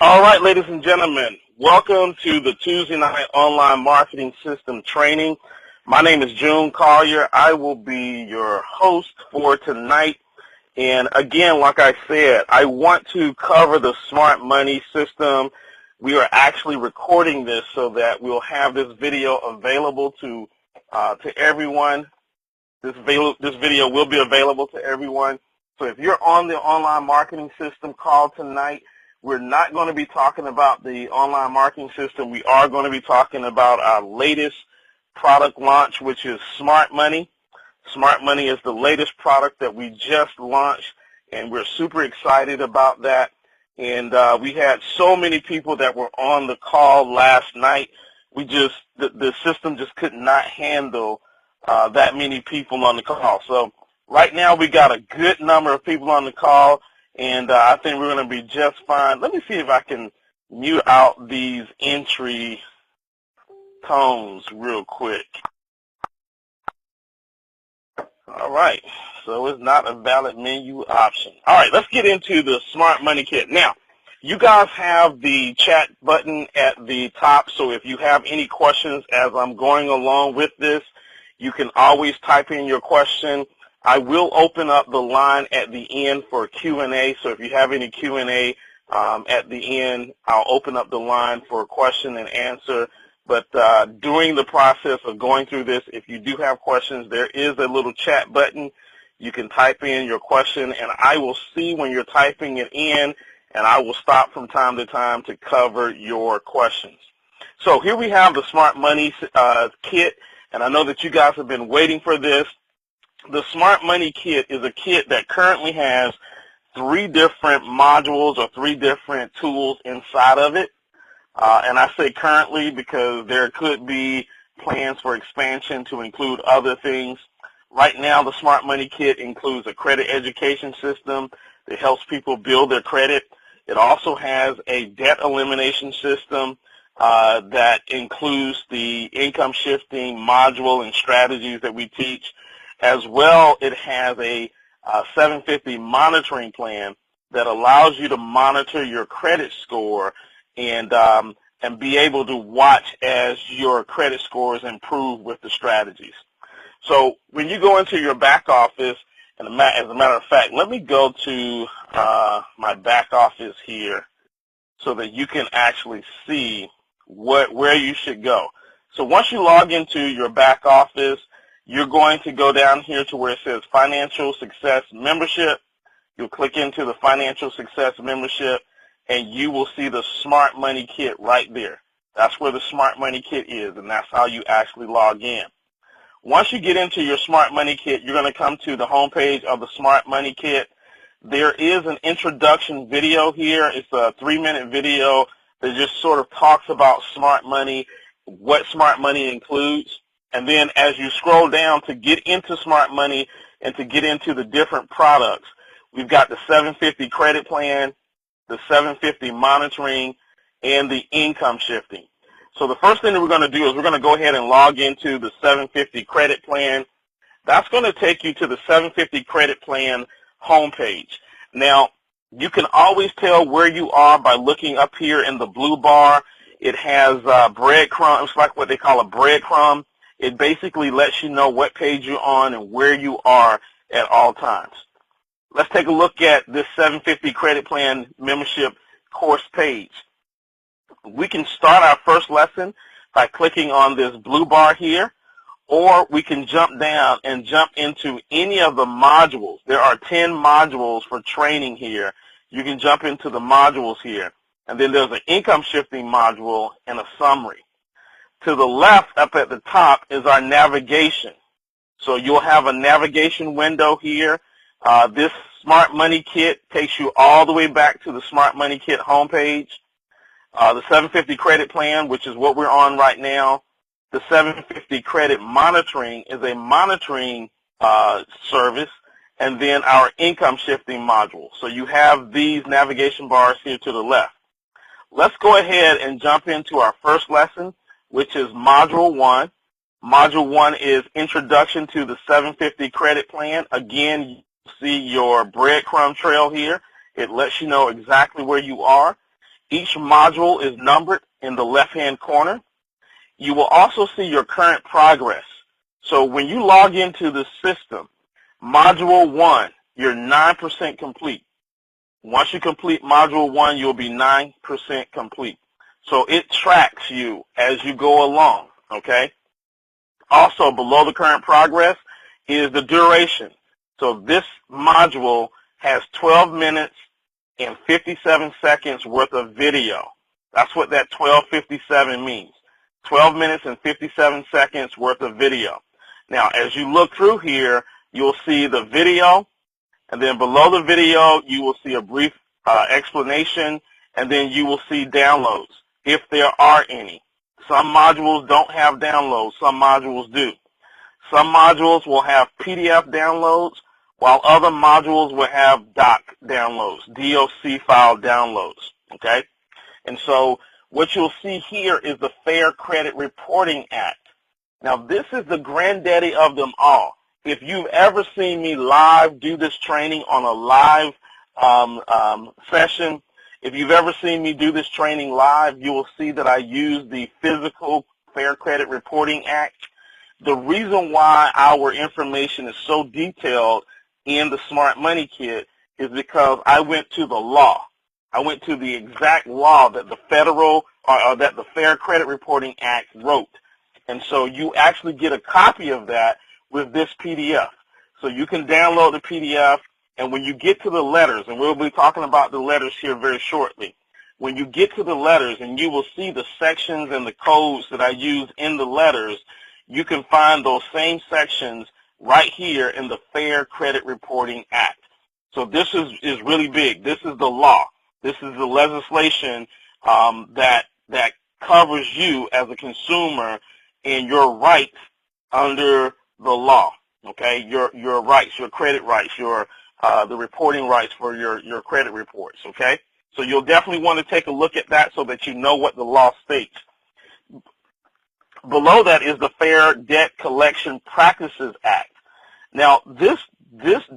All right, ladies and gentlemen, welcome to the Tuesday Night Online Marketing System Training. My name is June Collier. I will be your host for tonight. And again, like I said, I want to cover the smart money system. We are actually recording this so that we'll have this video available to everyone. This video will be available to everyone. So if you're on the online marketing system call tonight, we're not going to be talking about the online marketing system. We are going to be talking about our latest product launch, which is Smart Money. Smart Money is the latest product that we just launched, and we're super excited about that. And we had so many people that were on the call last night. The system just could not handle that many people on the call. So right now we got a good number of people on the call, and I think we're going to be just fine. Let me see if I can mute out these entry tones real quick. All right, so it's not a valid menu option. All right, let's get into the Smart Money Kit. Now, you guys have the chat button at the top, so if you have any questions as I'm going along with this, you can always type in your question. I will open up the line at the end for Q&A, so if you have any Q&A at the end, I'll open up the line for question and answer. But during the process of going through this, if you do have questions, there is a little chat button. You can type in your question, and I will see when you're typing it in, and I will stop from time to time to cover your questions. So here we have the Smart Money Kit, and I know that you guys have been waiting for this. The Smart Money Kit is a kit that currently has 3 different modules or 3 different tools inside of it. And I say currently because there could be plans for expansion to include other things. Right now, the Smart Money Kit includes a credit education system that helps people build their credit. It also has a debt elimination system that includes the income shifting module and strategies that we teach. As well, it has a 750 monitoring plan that allows you to monitor your credit score and be able to watch as your credit scores improve with the strategies. So when you go into your back office, and as a matter of fact, let me go to my back office here so that you can actually see where you should go. So once you log into your back office, you're going to go down here to where it says Financial Success Membership. You'll click into the Financial Success Membership, and you will see the Smart Money Kit right there. That's where the Smart Money Kit is, and that's how you actually log in. Once you get into your Smart Money Kit, you're going to come to the home page of the Smart Money Kit. There is an introduction video here. It's a 3-minute video that just sort of talks about smart money, what smart money includes. And then as you scroll down to get into Smart Money and to get into the different products, we've got the 750 credit plan, the 750 monitoring, and the income shifting. So the first thing that we're going to do is we're going to go ahead and log into the 750 credit plan. That's going to take you to the 750 credit plan homepage. Now, you can always tell where you are by looking up here in the blue bar. It has breadcrumbs, like what they call a breadcrumb. It basically lets you know what page you're on and where you are at all times. Let's take a look at this 750 credit plan membership course page. We can start our first lesson by clicking on this blue bar here, or we can jump down and jump into any of the modules. There are 10 modules for training here. You can jump into the modules here. And then there's an income shifting module and a summary. To the left up at the top is our navigation. So you'll have a navigation window here. This Smart Money Kit takes you all the way back to the Smart Money Kit homepage. The 750 credit plan, which is what we're on right now. The 750 credit monitoring is a monitoring service, and then our income shifting module. So you have these navigation bars here to the left. Let's go ahead and jump into our first lesson, which is Module 1. Module 1 is Introduction to the 750 Credit Plan. Again, you see your breadcrumb trail here. It lets you know exactly where you are. Each module is numbered in the left-hand corner. You will also see your current progress. So when you log into the system, Module 1, you're 9% complete. Once you complete Module 1, you'll be 9% complete. So it tracks you as you go along, okay? Also, below the current progress is the duration. So this module has 12 minutes and 57 seconds worth of video. That's what that 12:57 means. 12 minutes and 57 seconds worth of video. Now, as you look through here, you'll see the video, and then below the video, you will see a brief explanation, and then you will see downloads, if there are any. Some modules don't have downloads. Some modules do. Some modules will have PDF downloads, while other modules will have doc downloads, DOC file downloads, okay? And so what you'll see here is the Fair Credit Reporting Act. Now, this is the granddaddy of them all. If you've ever seen me live do this training on a live session, if you've ever seen me do this training live, you will see that I use the Physical Fair Credit Reporting Act. The reason why our information is so detailed in the Smart Money Kit is because I went to the law. I went to the exact law that the that the Fair Credit Reporting Act wrote. And so you actually get a copy of that with this PDF. So you can download the PDF, and when you get to the letters, and we'll be talking about the letters here very shortly, when you get to the letters and you will see the sections and the codes that I use in the letters, you can find those same sections right here in the Fair Credit Reporting Act. So this is really big. This is the law. This is the legislation that covers you as a consumer and your rights under the law. Okay, your rights, your credit rights, the reporting rights for your credit reports. Okay, so you'll definitely want to take a look at that so that you know what the law states. Below that is the Fair Debt Collection Practices Act. Now, this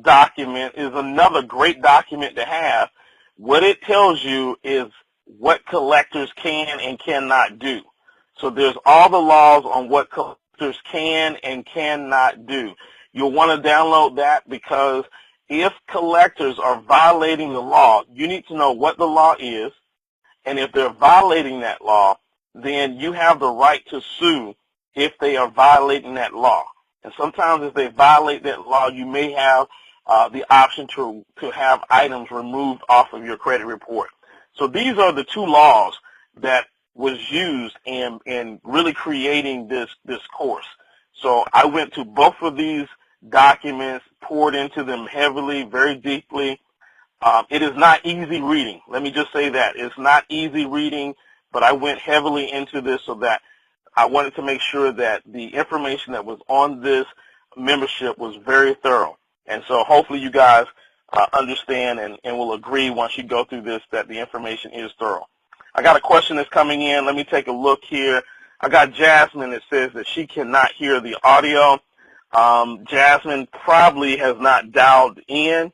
document is another great document to have. What it tells you is what collectors can and cannot do. So there's all the laws on what collectors can and cannot do. You'll want to download that because if collectors are violating the law, you need to know what the law is, and if they're violating that law, then you have the right to sue if they are violating that law. And sometimes if they violate that law, you may have the option to have items removed off of your credit report. So these are the two laws that was used in really creating this course. So I went to both of these documents, poured into them heavily, very deeply. It is not easy reading. Let me just say that. It's not easy reading, but I went heavily into this so that I wanted to make sure that the information that was on this membership was very thorough. And so hopefully you guys understand and will agree once you go through this that the information is thorough. I got a question that's coming in. Let me take a look here. I got Jasmine that says that she cannot hear the audio. Jasmine probably has not dialed in.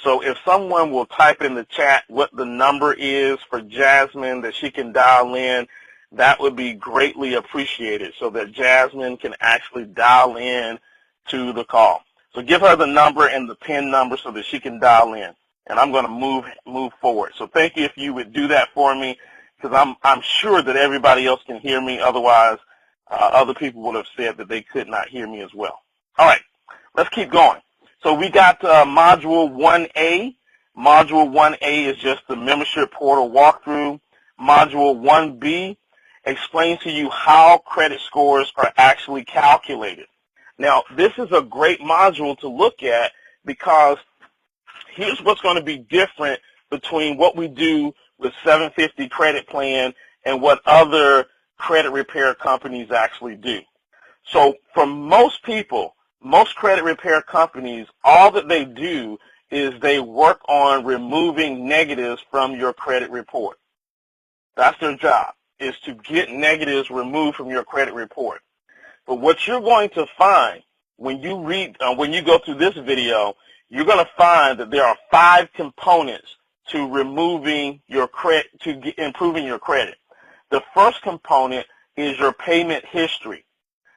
So if someone will type in the chat what the number is for Jasmine that she can dial in, that would be greatly appreciated so that Jasmine can actually dial in to the call. So give her the number and the PIN number so that she can dial in. And I'm going to move forward. So thank you if you would do that for me, because I'm sure that everybody else can hear me. Otherwise, other people would have said that they could not hear me as well. All right, let's keep going. So we got Module 1A. Module 1A is just the membership portal walkthrough. Module 1B explains to you how credit scores are actually calculated. Now, this is a great module to look at because here's what's going to be different between what we do with 750 Credit Plan and what other credit repair companies actually do. So for most people, most credit repair companies, all that they do is they work on removing negatives from your credit report. That's their job, is to get negatives removed from your credit report. But what you're going to find when you when you go through this video, you're going to find that there are 5 components to improving your credit. The first component is your payment history.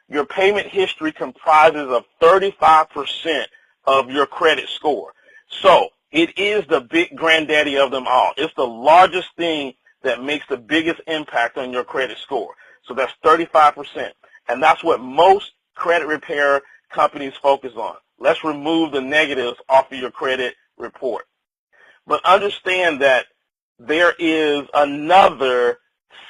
Your payment history comprises of 35% of your credit score. So it is the big granddaddy of them all. It's the largest thing that makes the biggest impact on your credit score. So that's 35%. And that's what most credit repair companies focus on. Let's remove the negatives off of your credit report. But understand that there is another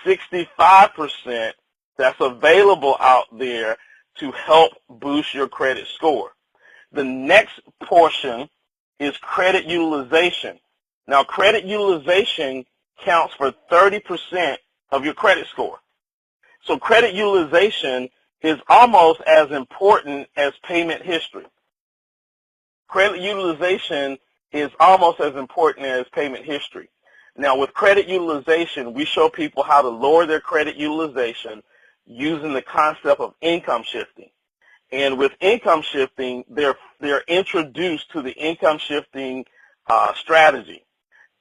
65% that's available out there to help boost your credit score. The next portion is credit utilization. Now, credit utilization counts for 30% of your credit score. So credit utilization is almost as important as payment history. Credit utilization is almost as important as payment history. Now, with credit utilization, we show people how to lower their credit utilization using the concept of income shifting. And with income shifting, they're introduced to the income shifting strategy.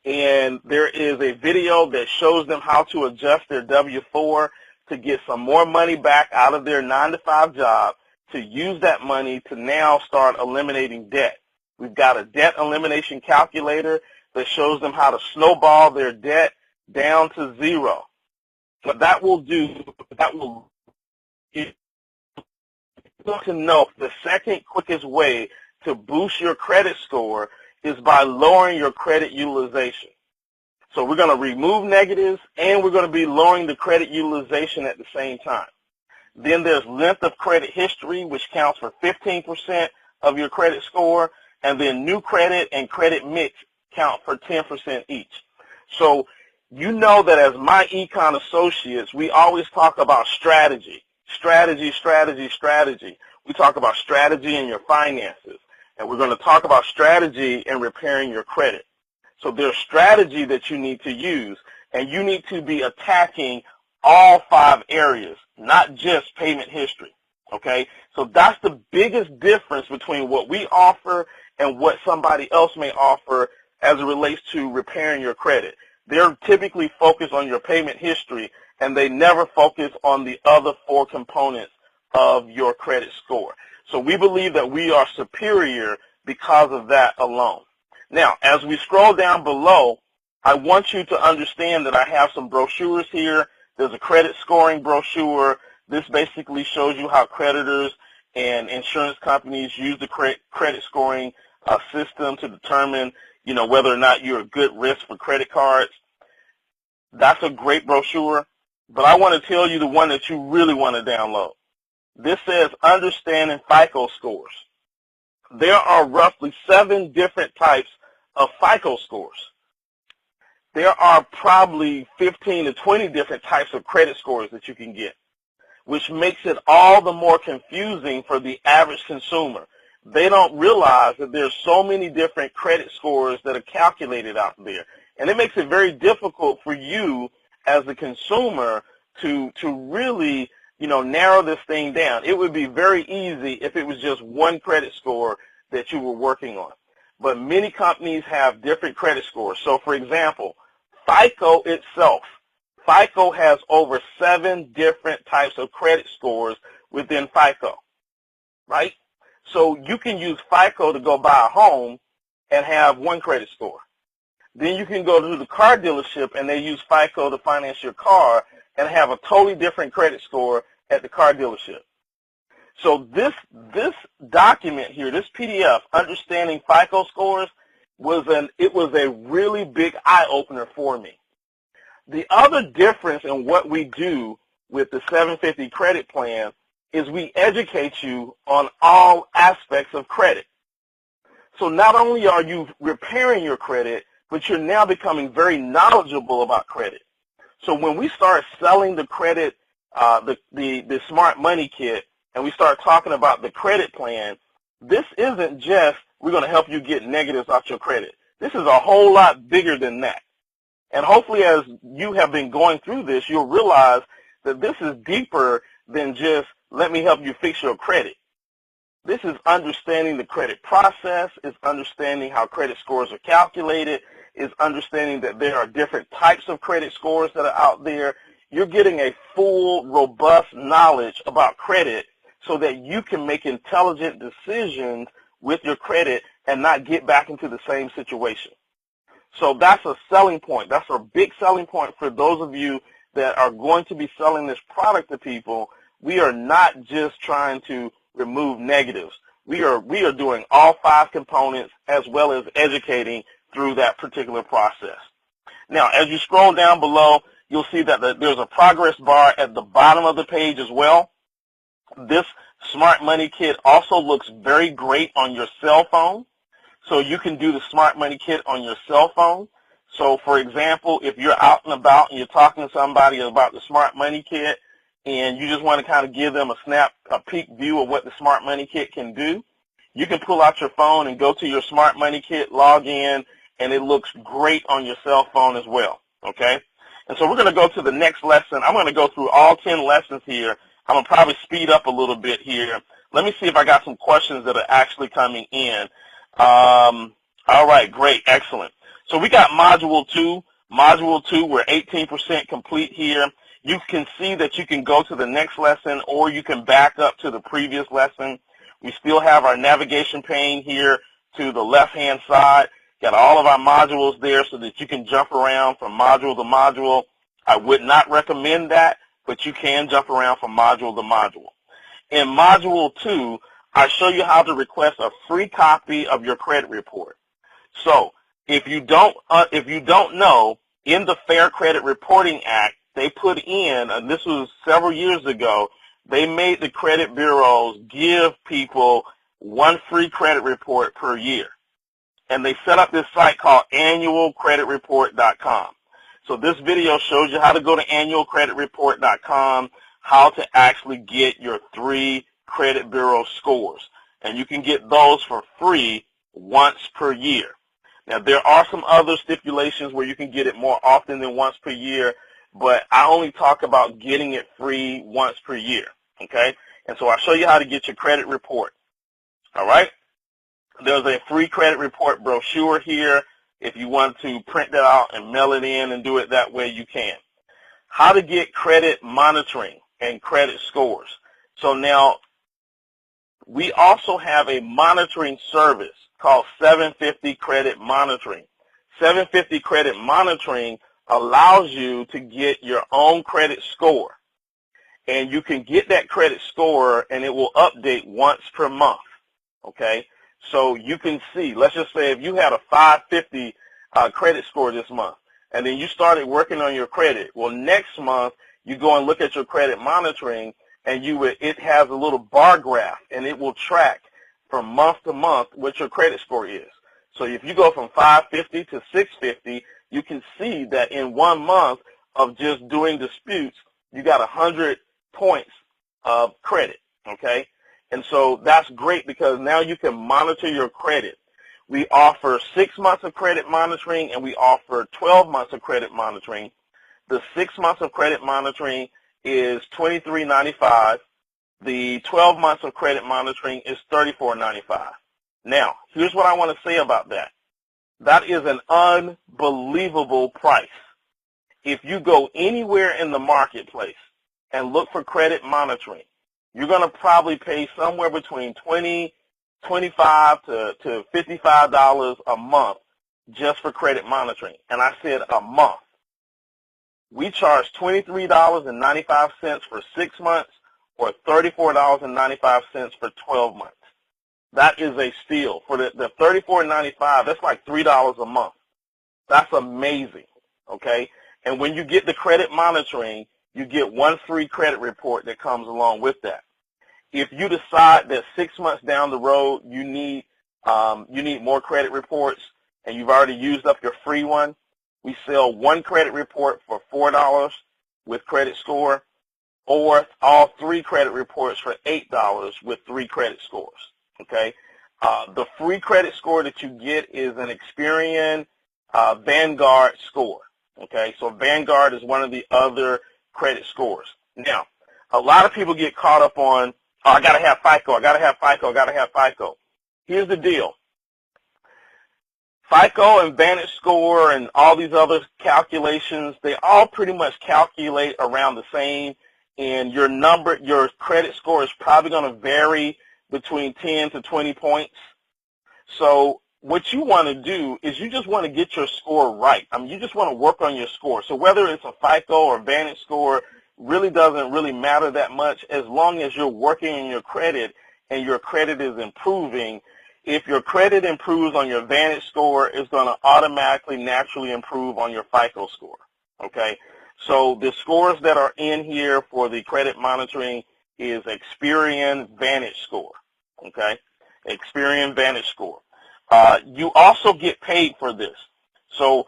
And there is a video that shows them how to adjust their W-4 to get some more money back out of their 9-to-5 job, to use that money to now start eliminating debt. We've got a debt elimination calculator that shows them how to snowball their debt down to zero. What that will do, you want to know the second quickest way to boost your credit score is by lowering your credit utilization. So we're going to remove negatives, and we're going to be lowering the credit utilization at the same time. Then there's length of credit history, which counts for 15% of your credit score, and then new credit and credit mix count for 10% each. So you know that as MyEcon associates, we always talk about strategy. Strategy. We talk about strategy in your finances, and we're going to talk about strategy in repairing your credit. So there's strategy that you need to use, and you need to be attacking all 5 areas, not just payment history, okay? So that's the biggest difference between what we offer and what somebody else may offer as it relates to repairing your credit. They're typically focused on your payment history, and they never focus on the other 4 components of your credit score. So we believe that we are superior because of that alone. Now, as we scroll down below, I want you to understand that I have some brochures here. There's a credit scoring brochure. This basically shows you how creditors and insurance companies use the credit scoring system to determine, whether or not you're a good risk for credit cards. That's a great brochure, but I want to tell you the one that you really want to download. This says Understanding FICO Scores. There are roughly 7 different types of FICO scores. There are probably 15 to 20 different types of credit scores that you can get, which makes it all the more confusing for the average consumer. They don't realize that there's so many different credit scores that are calculated out there. And it makes it very difficult for you as a consumer to really, narrow this thing down. It would be very easy if it was just one credit score that you were working on. But many companies have different credit scores. So, for example, FICO itself, FICO has over 7 different types of credit scores within FICO, right? So you can use FICO to go buy a home and have one credit score. Then you can go to the car dealership and they use FICO to finance your car and have a totally different credit score at the car dealership. So this document here, this PDF, Understanding FICO Scores, was a really big eye-opener for me. The other difference in what we do with the 750 credit plan is we educate you on all aspects of credit. So not only are you repairing your credit, but you're now becoming very knowledgeable about credit. So when we start selling the credit, the Smart Money Kit, and we start talking about the credit plan, this isn't just we're going to help you get negatives off your credit. This is a whole lot bigger than that. And hopefully as you have been going through this, you'll realize that this is deeper than just let me help you fix your credit. This is understanding the credit process. It's understanding how credit scores are calculated. is understanding that there are different types of credit scores that are out there. You're getting a full, robust knowledge about credit so that you can make intelligent decisions with your credit and not get back into the same situation. So that's a selling point. That's a big selling point for those of you that are going to be selling this product to people. We are not just trying to remove negatives. We are doing all 5 components as well as educating through that particular process. Now, as you scroll down below, you'll see that there's a progress bar at the bottom of the page as well. This Smart Money Kit also looks very great on your cell phone. So you can do the Smart Money Kit on your cell phone. So, for example, if you're out and about and you're talking to somebody about the Smart Money Kit and you just want to kind of give them a peek view of what the Smart Money Kit can do, you can pull out your phone and go to your Smart Money Kit, log in, and it looks great on your cell phone as well, okay? And so we're going to go to the next lesson. I'm going to go through all 10 lessons here. I'm going to probably speed up a little bit here. Let me see if I got some questions that are actually coming in. All right, great, excellent. So we got Module 2. Module 2, we're 18% complete here. You can see that you can go to the next lesson or you can back up to the previous lesson. We still have our navigation pane here to the left-hand side. Got all of our modules there so that you can jump around from module to module. I would not recommend that, but you can jump around from module to module. In Module 2, I show you how to request a free copy of your credit report. So if you don't know, in the Fair Credit Reporting Act, they put in, and this was several years ago, they made the credit bureaus give people 1 free credit report per year. And they set up this site called annualcreditreport.com. So this video shows you how to go to annualcreditreport.com, how to actually get your 3 credit bureau scores. And you can get those for free once per year. Now, there are some other stipulations where you can get it more often than once per year, but I only talk about getting it free once per year, okay? And so I'll show you how to get your credit report, all right? There's a free credit report brochure here. If you want to print that out and mail it in and do it that way, you can. How to get credit monitoring and credit scores. So now, we also have a monitoring service called 750 Credit Monitoring. 750 Credit Monitoring allows you to get your own credit score. And you can get that credit score and it will update once per month, okay? So you can see, let's just say if you had a 550 credit score this month, and then you started working on your credit. Well, next month, you go and look at your credit monitoring, and it has a little bar graph, and it will track from month to month what your credit score is. So if you go from 550 to 650, you can see that in 1 month of just doing disputes, you got 100 points of credit, okay? And so that's great because now you can monitor your credit. We offer 6 months of credit monitoring, and we offer 12 months of credit monitoring. The 6 months of credit monitoring is $23.95. The 12 months of credit monitoring is $34.95. Now, here's what I want to say about that. That is an unbelievable price. If you go anywhere in the marketplace and look for credit monitoring, you're going to probably pay somewhere between $25 to $55 a month just for credit monitoring. And I said a month. We charge $23.95 for 6 months or $34.95 for 12 months. That is a steal. For the $34.95, that's like $3 a month. That's amazing, okay? And when you get the credit monitoring, you get 1 free credit report that comes along with that. If you decide that 6 months down the road you need more credit reports and you've already used up your free one, we sell 1 credit report for $4 with credit score, or all 3 credit reports for $8 with 3 credit scores, okay? The free credit score that you get is an Experian Vanguard score, okay? So Vanguard is one of the other credit scores. Now, a lot of people get caught up on, oh, I got to have FICO, I got to have FICO, I got to have FICO. Here's the deal. FICO and Vantage Score and all these other calculations, they all pretty much calculate around the same, and your credit score is probably going to vary between 10 to 20 points. So what you want to do is you just want to get your score right. I mean, you just want to work on your score. So whether it's a FICO or Vantage Score really doesn't really matter that much as long as you're working on your credit and your credit is improving. If your credit improves on your Vantage Score, it's going to automatically, naturally improve on your FICO score, okay? So the scores that are in here for the credit monitoring is Experian Vantage Score, okay? Experian Vantage Score. You also get paid for this. So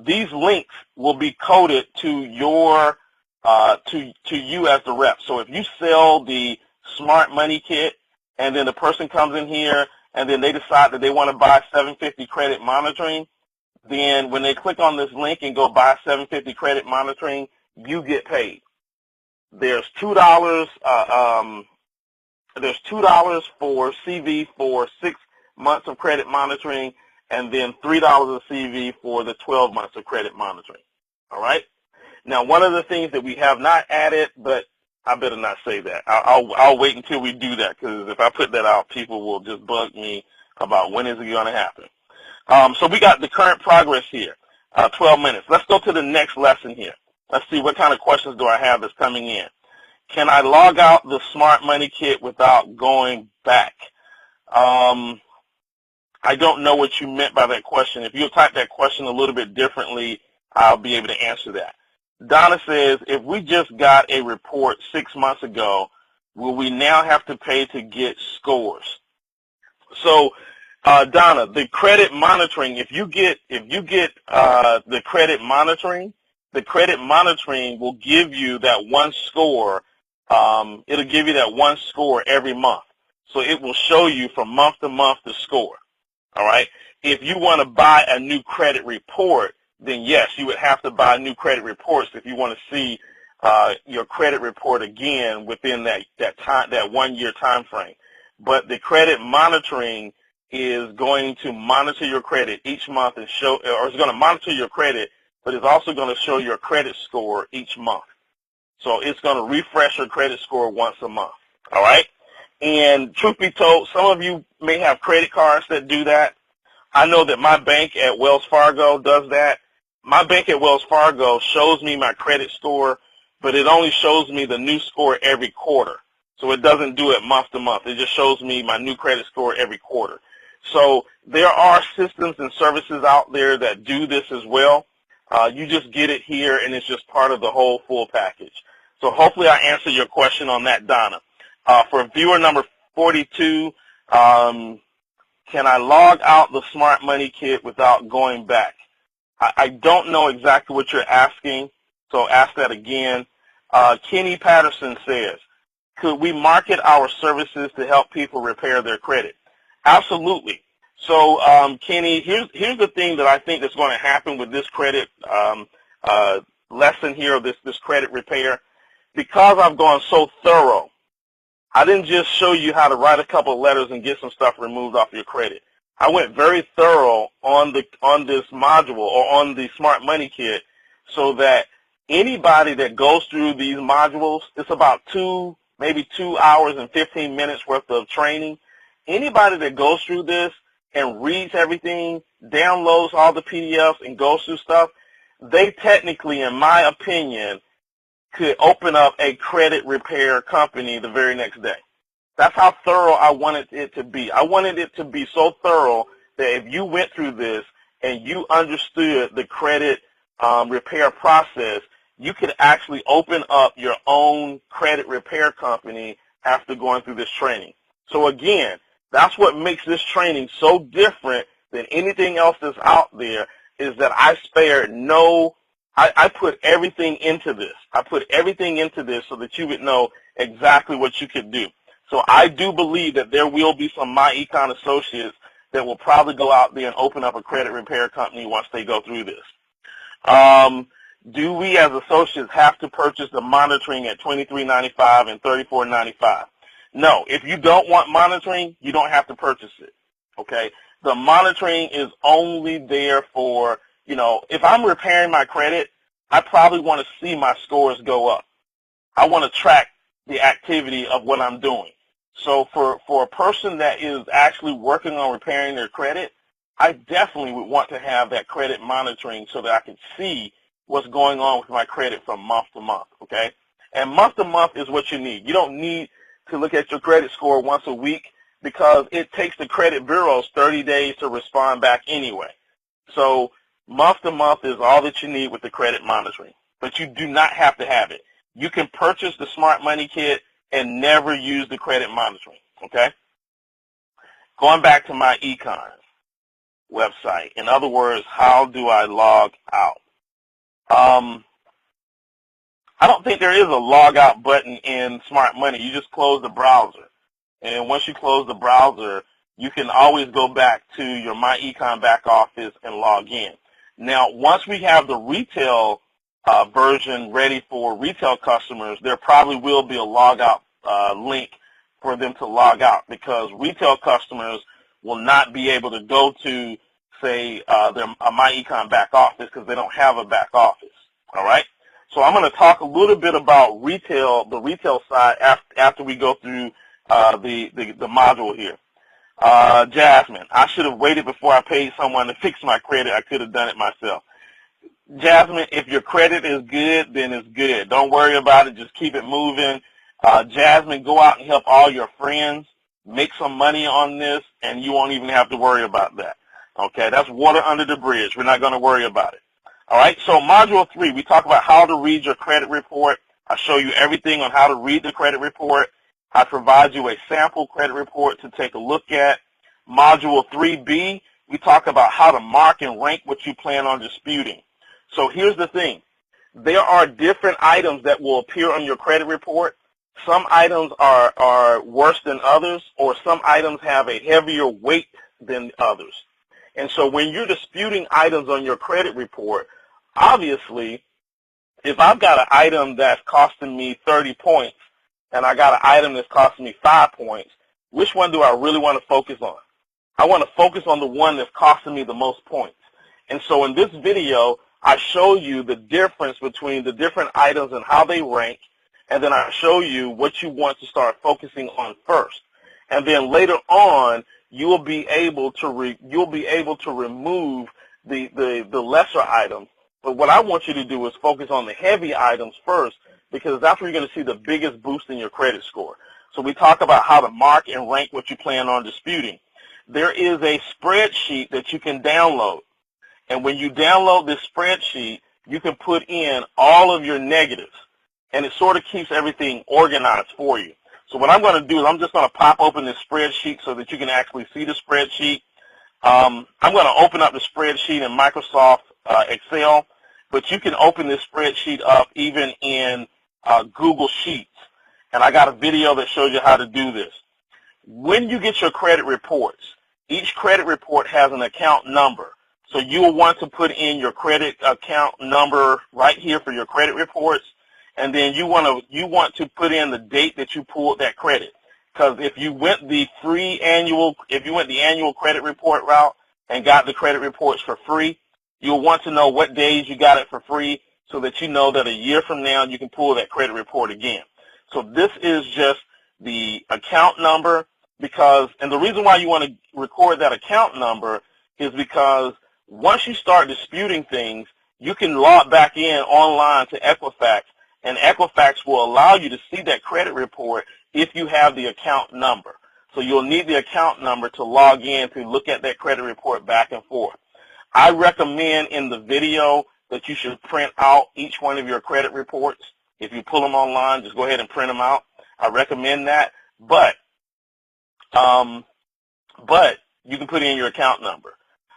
these links will be coded to your to you as the rep. So if you sell the Smart Money Kit and then the person comes in here and then they decide that they want to buy 750 credit monitoring, then when they click on this link and go buy 750 credit monitoring, you get paid. There's $2. There's $2 for CV for 6 months of credit monitoring, and then $3 a CV for the 12 months of credit monitoring. All right. Now, one of the things that we have not added, but I better not say that. I'll wait until we do that, because if I put that out, people will just bug me about when is it going to happen. So we got the current progress here, 12 minutes. Let's go to the next lesson here. Let's see what kind of questions do I have that's coming in. Can I log out the Smart Money Kit without going back? I don't know what you meant by that question. If you'll type that question a little bit differently, I'll be able to answer that. Donna says, if we just got a report 6 months ago, will we now have to pay to get scores? So, Donna, the credit monitoring, if you get the credit monitoring will give you that one score. It'll give you that one score every month. So it will show you from month to month the score. All right. If you want to buy a new credit report, then yes, you would have to buy new credit reports if you want to see your credit report again within that 1 year time frame. But the credit monitoring is going to monitor your credit each month and show, or it's going to monitor your credit, but it's also going to show your credit score each month. So it's going to refresh your credit score once a month. All right. And truth be told, some of you may have credit cards that do that. I know that my bank at Wells Fargo does that. My bank at Wells Fargo shows me my credit score, but it only shows me the new score every quarter. So it doesn't do it month to month. It just shows me my new credit score every quarter. So there are systems and services out there that do this as well. You just get it here, and it's just part of the whole full package. So hopefully I answered your question on that, Donna. For viewer number 42, can I log out the Smart Money Kit without going back? I don't know exactly what you're asking, so ask that again. Kenny Patterson says, could we market our services to help people repair their credit? Absolutely. So, Kenny, here's the thing that I think that's going to happen with this credit lesson here, this credit repair. Because I've gone so thorough, I didn't just show you how to write a couple of letters and get some stuff removed off your credit. I went very thorough on this module or on the Smart Money Kit so that anybody that goes through these modules, it's about maybe 2 hours and 15 minutes worth of training. Anybody that goes through this and reads everything, downloads all the PDFs and goes through stuff, they technically, in my opinion, could open up a credit repair company the very next day. That's how thorough I wanted it to be. I wanted it to be so thorough that if you went through this and you understood the credit repair process, you could actually open up your own credit repair company after going through this training. So again, that's what makes this training so different than anything else that's out there, is that I spared I put everything into this. I put everything into this so that you would know exactly what you could do. So I do believe that there will be some MyEcon associates that will probably go out there and open up a credit repair company once they go through this. Do we as associates have to purchase the monitoring at $23.95 and $34.95? No. If you don't want monitoring, you don't have to purchase it. Okay? The monitoring is only there for, you know, if I'm repairing my credit, I probably want to see my scores go up. I want to track the activity of what I'm doing. So for a person that is actually working on repairing their credit, I definitely would want to have that credit monitoring so that I can see what's going on with my credit from month to month, okay? And month to month is what you need. You don't need to look at your credit score once a week because it takes the credit bureaus 30 days to respond back anyway. So month to month is all that you need with the credit monitoring, but you do not have to have it. You can purchase the Smart Money Kit and never use the credit monitoring, okay? Going back to MyEcon website. In other words, how do I log out? I don't think there is a log out button in Smart Money. You just close the browser. And once you close the browser, you can always go back to your MyEcon back office and log in. Now, once we have the retail version ready for retail customers, there probably will be a log out link for them to log out because retail customers will not be able to go to, say, their MyEcon back office because they don't have a back office. All right? So I'm going to talk a little bit about retail, the retail side after we go through the module here. Jasmine, I should have waited before I paid someone to fix my credit. I could have done it myself. Jasmine, if your credit is good, then it's good. Don't worry about it. Just keep it moving. Jasmine, go out and help all your friends. Make some money on this, and you won't even have to worry about that. Okay, that's water under the bridge. We're not going to worry about it. All right, so Module 3, we talk about how to read your credit report. I show you everything on how to read the credit report. I provide you a sample credit report to take a look at. Module 3B, we talk about how to mark and rank what you plan on disputing. So here's the thing. There are different items that will appear on your credit report. Some items are worse than others, or some items have a heavier weight than others. And so when you're disputing items on your credit report, obviously, if I've got an item that's costing me 30 points and I got an item that's costing me 5 points, which one do I really want to focus on? I want to focus on the one that's costing me the most points. And so in this video, I show you the difference between the different items and how they rank, and then I show you what you want to start focusing on first. And then later on, you'll be able to remove the lesser items. But what I want you to do is focus on the heavy items first, because that's where you're going to see the biggest boost in your credit score. So we talk about how to mark and rank what you plan on disputing. There is a spreadsheet that you can download. And when you download this spreadsheet, you can put in all of your negatives. And it sort of keeps everything organized for you. So what I'm going to do is I'm just going to pop open this spreadsheet so that you can actually see the spreadsheet. I'm going to open up the spreadsheet in Microsoft Excel, but you can open this spreadsheet up even in Google Sheets. And I got a video that shows you how to do this. When you get your credit reports, each credit report has an account number. So you will want to put in your credit account number right here for your credit reports. And then you want to put in the date that you pulled that credit, because if you went the annual credit report route and got the credit reports for free, you'll want to know what days you got it for free so that you know that a year from now you can pull that credit report again. So this is just the account number, and the reason why you want to record that account number is because once you start disputing things, you can log back in online to Equifax, and Equifax will allow you to see that credit report if you have the account number. So you'll need the account number to log in to look at that credit report back and forth. I recommend in the video that you should print out each one of your credit reports. If you pull them online, just go ahead and print them out. I recommend that. But you can put in your account number.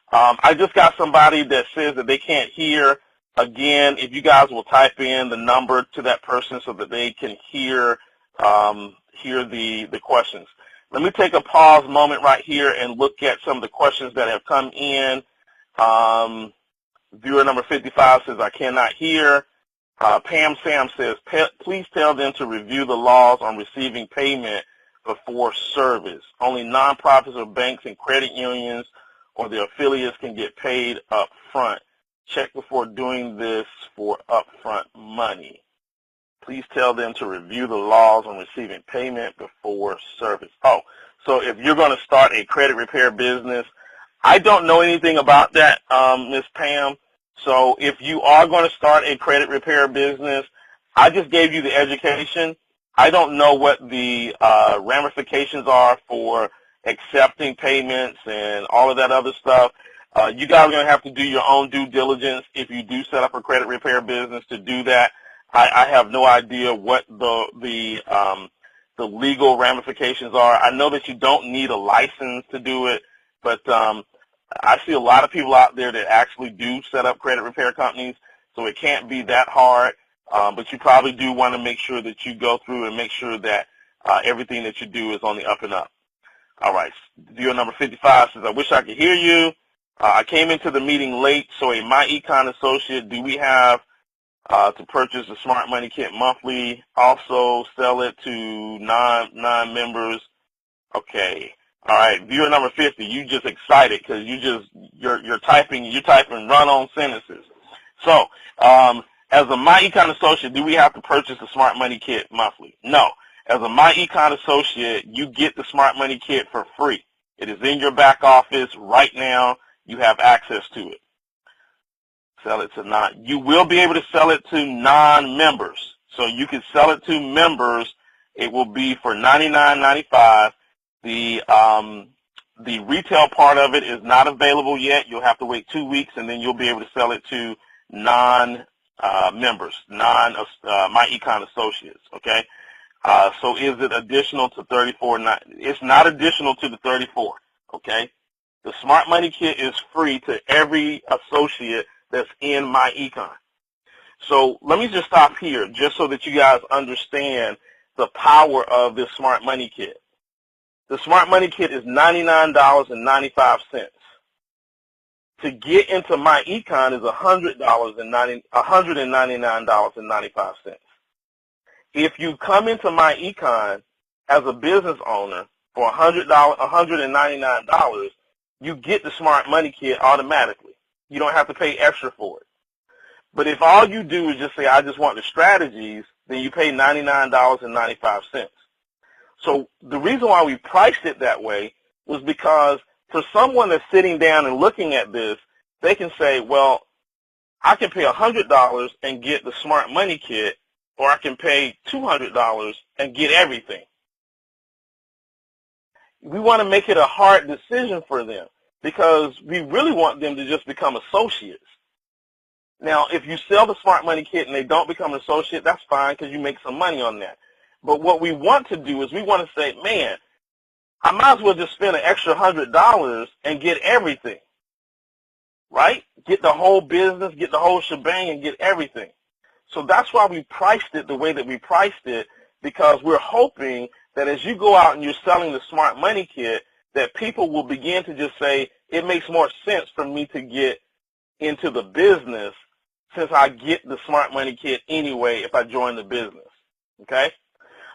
I just got somebody that says that they can't hear. Again, if you guys will type in the number to that person so that they can hear the questions. Let me take a pause moment right here and look at some of the questions that have come in. Viewer number 55 says, I cannot hear. Pam Sam says, please tell them to review the laws on receiving payment before service. Only nonprofits or banks and credit unions or their affiliates can get paid up front. Check before doing this for upfront money. Please tell them to review the laws on receiving payment before service. Oh, so if you're going to start a credit repair business, I don't know anything about that, Ms. Pam. So if you are going to start a credit repair business, I just gave you the education. I don't know what the ramifications are for accepting payments and all of that other stuff. You guys are going to have to do your own due diligence if you do set up a credit repair business to do that. I have no idea what the legal ramifications are. I know that you don't need a license to do it, but I see a lot of people out there that actually do set up credit repair companies, so it can't be that hard. But you probably do want to make sure that you go through and make sure that everything that you do is on the up and up. All right, viewer number 55 says, I wish I could hear you. I came into the meeting late, so a MyEcon associate, do we have to purchase the Smart Money Kit monthly, also sell it to non-members? Okay. All right, viewer number 50, you just excited because you're typing run-on sentences. So, as a MyEcon associate, do we have to purchase the Smart Money Kit monthly? No. As a MyEcon associate, you get the Smart Money Kit for free. It is in your back office right now. You have access to it. Sell it to you will be able to sell it to non-members. So you can sell it to members. It will be for $99.95. The retail part of it is not available yet. You'll have to wait 2 weeks, and then you'll be able to sell it to non-members, MyEcon associates. Okay. So is it additional to $34.90? It's not additional to the $34. Okay. The Smart Money Kit is free to every associate that's in MyEcon. So let me just stop here just so that you guys understand the power of this Smart Money Kit. The Smart Money Kit is $99.95. To get into MyEcon is $199.95. If you come into MyEcon as a business owner for $199, you get the Smart Money Kit automatically. You don't have to pay extra for it. But if all you do is just say, I just want the strategies, then you pay $99.95. So the reason why we priced it that way was because for someone that's sitting down and looking at this, they can say, well, I can pay $100 and get the Smart Money Kit, or I can pay $200 and get everything. We want to make it a hard decision for them because we really want them to just become associates. Now, if you sell the Smart Money Kit and they don't become an associate, that's fine because you make some money on that. But what we want to do is we want to say, man, I might as well just spend an extra $100 and get everything, right? Get the whole business, get the whole shebang, and get everything. So that's why we priced it the way that we priced it, because we're hoping that as you go out and you're selling the Smart Money Kit, that people will begin to just say, it makes more sense for me to get into the business since I get the Smart Money Kit anyway if I join the business, okay?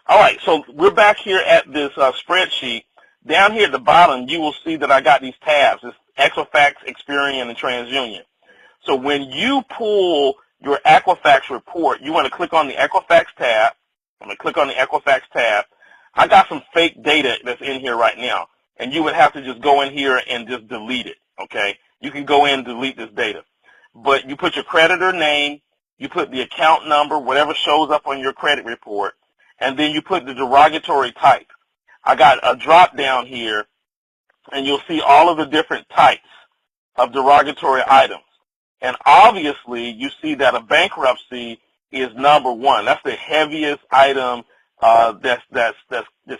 All right, so we're back here at this spreadsheet. Down here at the bottom, you will see that I got these tabs. It's Equifax, Experian, and TransUnion. So when you pull your Equifax report, you want to click on the Equifax tab. I'm going to click on the Equifax tab. I got some fake data that's in here right now, and you would have to just go in here and just delete it, okay? You can go in and delete this data. But you put your creditor name, you put the account number, whatever shows up on your credit report, and then you put the derogatory type. I got a drop down here, and you'll see all of the different types of derogatory items. And obviously, you see that a bankruptcy is number one. That's the heaviest item that's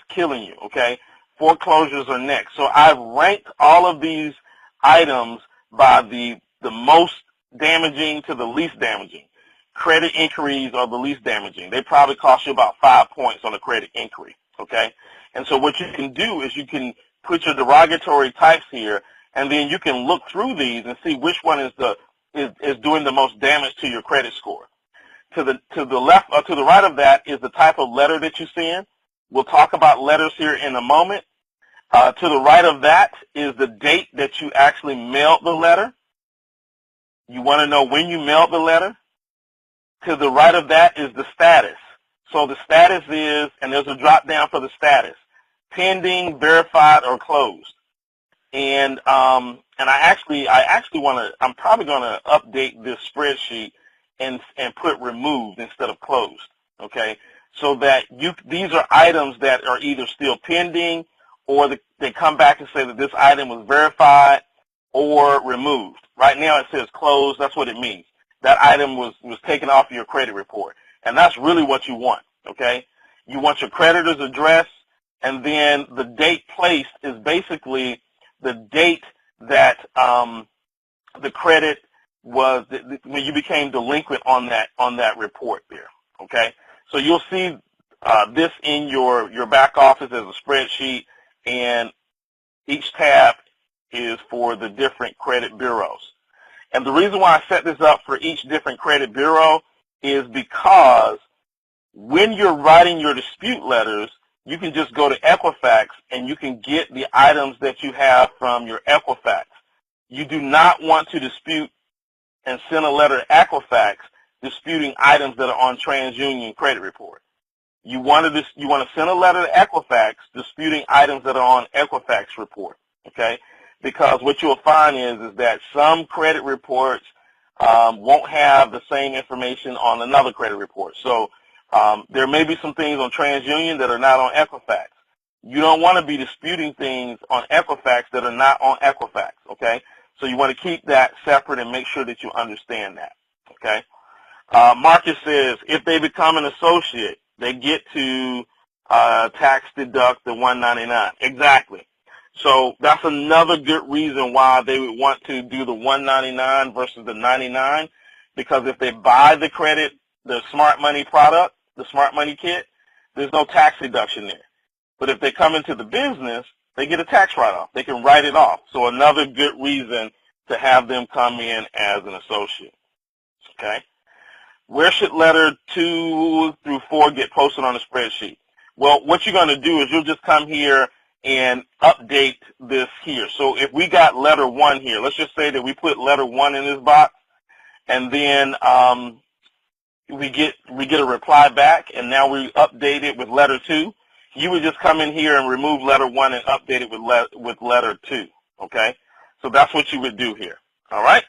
killing you, okay? Foreclosures are next. So I've ranked all of these items by the most damaging to the least damaging. Credit inquiries are the least damaging. They probably cost you about 5 points on a credit inquiry, okay? And so what you can do is you can put your derogatory types here, and then you can look through these and see which one is doing the most damage to your credit score. To the left or to the right of that is the type of letter that you send. We'll talk about letters here in a moment. To the right of that is the date that you actually mailed the letter. You want to know when you mailed the letter. To the right of that is the status. So the status is, and there's a drop down for the status, pending, verified, or closed. And I actually want to, I'm probably going to update this spreadsheet and put removed instead of closed, okay? So that these are items that are either still pending, or they come back and say that this item was verified or removed. Right now it says closed. That's what it means. That item was taken off your credit report. And that's really what you want, okay? You want your creditor's address, and then the date placed is basically the date that the credit was, when you became delinquent on that report there, okay? So you'll see this in your back office as a spreadsheet, and each tab is for the different credit bureaus. And the reason why I set this up for each different credit bureau is because when you're writing your dispute letters, you can just go to Equifax and you can get the items that you have from your Equifax. You do not want to dispute and send a letter to Equifax disputing items that are on TransUnion credit report. You want to send a letter to Equifax disputing items that are on Equifax report, okay? Because what you'll find is that some credit reports won't have the same information on another credit report. So there may be some things on TransUnion that are not on Equifax. You don't want to be disputing things on Equifax that are not on Equifax, okay? So you want to keep that separate and make sure that you understand that, okay? Marcus says, if they become an associate, they get to tax deduct the $199. Exactly. So that's another good reason why they would want to do the $199 versus the $99, because if they buy the Smart Money product, the Smart Money kit, there's no tax deduction there. But if they come into the business, they get a tax write-off. They can write it off. So another good reason to have them come in as an associate, okay? Where should letter 2 through 4 get posted on the spreadsheet? Well, what you're going to do is you'll just come here and update this here. So if we got letter 1 here, let's just say that we put letter 1 in this box, and then we get a reply back, and now we update it with letter 2. You would just come in here and remove letter 1 and update it with letter 2, okay? So that's what you would do here, all right?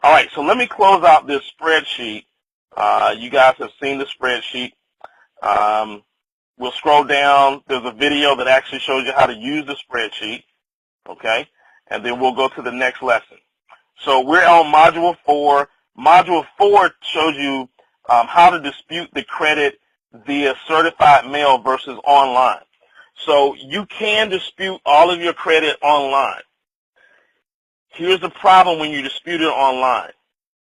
All right, so let me close out this spreadsheet. You guys have seen the spreadsheet. We'll scroll down. There's a video that actually shows you how to use the spreadsheet, okay? And then we'll go to the next lesson. So we're on Module 4. Module 4 shows you how to dispute the credit via certified mail versus online. So you can dispute all of your credit online. Here's the problem when you dispute it online.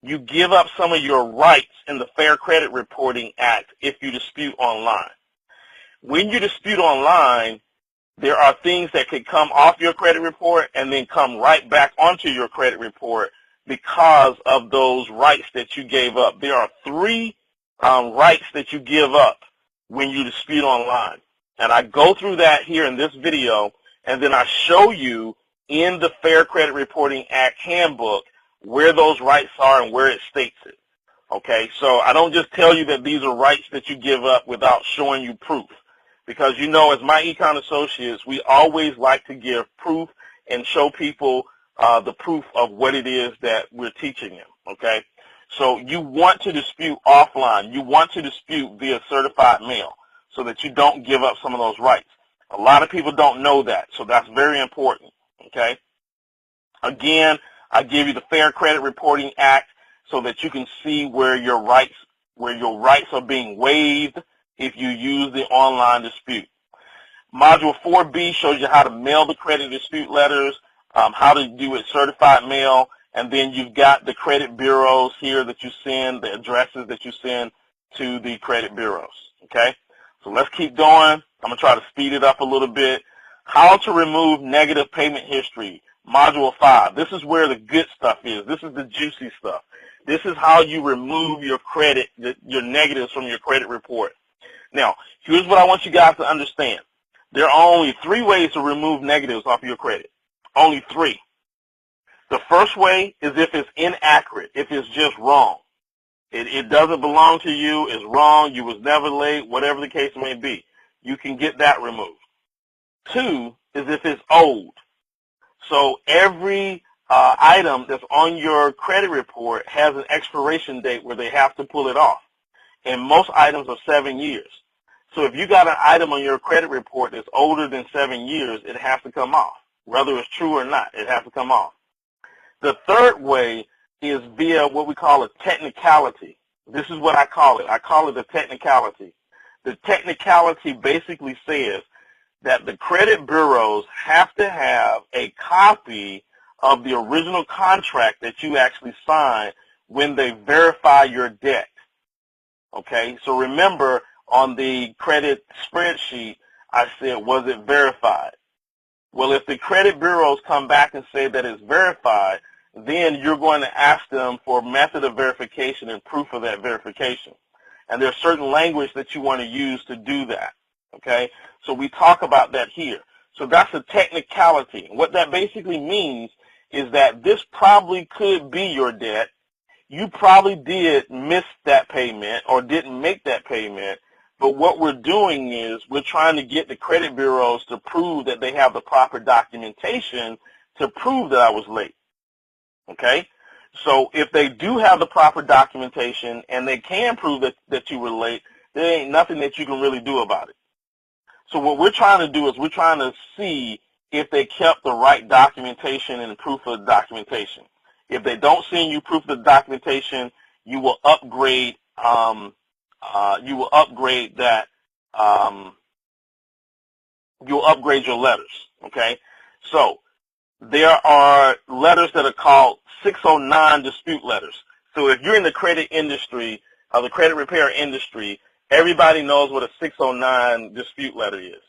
You give up some of your rights in the Fair Credit Reporting Act if you dispute online. When you dispute online, there are things that could come off your credit report and then come right back onto your credit report because of those rights that you gave up. There are 3 rights that you give up when you dispute online. And I go through that here in this video, and then I show you in the Fair Credit Reporting Act handbook where those rights are and where it states it. Okay, so I don't just tell you that these are rights that you give up without showing you proof. Because, you know, as MyEcon associates, we always like to give proof and show people the proof of what it is that we're teaching them, okay? So you want to dispute offline. You want to dispute via certified mail so that you don't give up some of those rights. A lot of people don't know that, so that's very important, okay? Again, I give you the Fair Credit Reporting Act so that you can see where your rights are being waived if you use the online dispute. Module 4B shows you how to mail the credit dispute letters, how to do it certified mail, and then you've got the credit bureaus here that you send, the addresses that you send to the credit bureaus, okay? So let's keep going. I'm going to try to speed it up a little bit. How to remove negative payment history, Module 5. This is where the good stuff is. This is the juicy stuff. This is how you remove your credit, your negatives from your credit report. Now, here's what I want you guys to understand. There are only 3 ways to remove negatives off your credit. Only 3. The first way is if it's inaccurate, if it's just wrong. It doesn't belong to you, it's wrong, you was never late, whatever the case may be. You can get that removed. 2 is if it's old. So every item that's on your credit report has an expiration date where they have to pull it off. And most items are 7 years. So if you got an item on your credit report that's older than 7 years, it has to come off. Whether it's true or not, it has to come off. The third way is via what we call a technicality. This is what I call it. I call it a technicality. The technicality basically says that the credit bureaus have to have a copy of the original contract that you actually signed when they verify your debt. Okay, so remember on the credit spreadsheet, I said, was it verified? Well, if the credit bureaus come back and say that it's verified, then you're going to ask them for method of verification and proof of that verification. And there's certain language that you want to use to do that. Okay, so we talk about that here. So that's a technicality. What that basically means is that this probably could be your debt. You probably did miss that payment or didn't make that payment, but what we're doing is we're trying to get the credit bureaus to prove that they have the proper documentation to prove that I was late. Okay? So if they do have the proper documentation and they can prove that you were late, there ain't nothing that you can really do about it. So what we're trying to do is we're trying to see if they kept the right documentation and proof of the documentation. If they don't send you proof of the documentation, you will upgrade. You'll upgrade your letters. Okay. So there are letters that are called 609 dispute letters. So if you're in the credit industry, the credit repair industry, everybody knows what a 609 dispute letter is.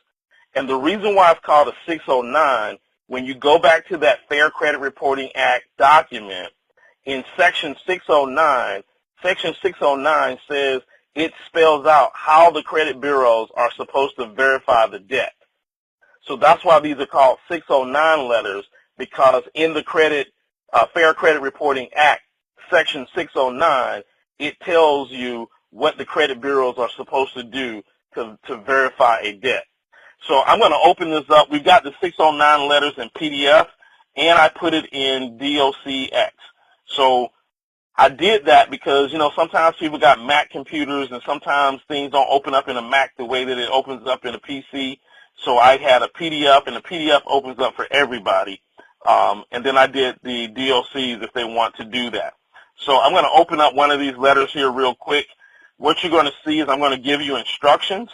And the reason why it's called a 609, when you go back to that Fair Credit Reporting Act document, in Section 609, Section 609 says it spells out how the credit bureaus are supposed to verify the debt. So that's why these are called 609 letters, because in the Fair Credit Reporting Act, Section 609, it tells you what the credit bureaus are supposed to do to verify a debt. So I'm going to open this up. We've got the 609 letters in PDF, and I put it in DOCX. So I did that because, you know, sometimes people got Mac computers, and sometimes things don't open up in a Mac the way that it opens up in a PC. So I had a PDF, and the PDF opens up for everybody. And then I did the DOCs if they want to do that. So I'm going to open up one of these letters here real quick. What you're going to see is I'm going to give you instructions.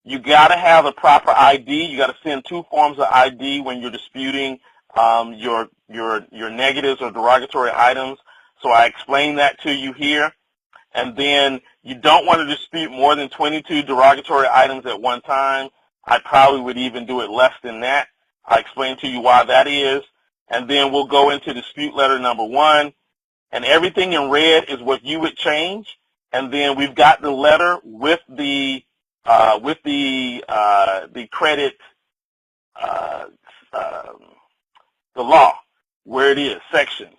You got to have a proper ID. You got to send 2 forms of ID when you're disputing your negatives or derogatory items. So I explained that to you here. And then you don't want to dispute more than 22 derogatory items at one time. I probably would even do it less than that. I explained to you why that is. And then we'll go into dispute letter number 1. And everything in red is what you would change. And then we've got the letter with the credit, the law, where it is, section,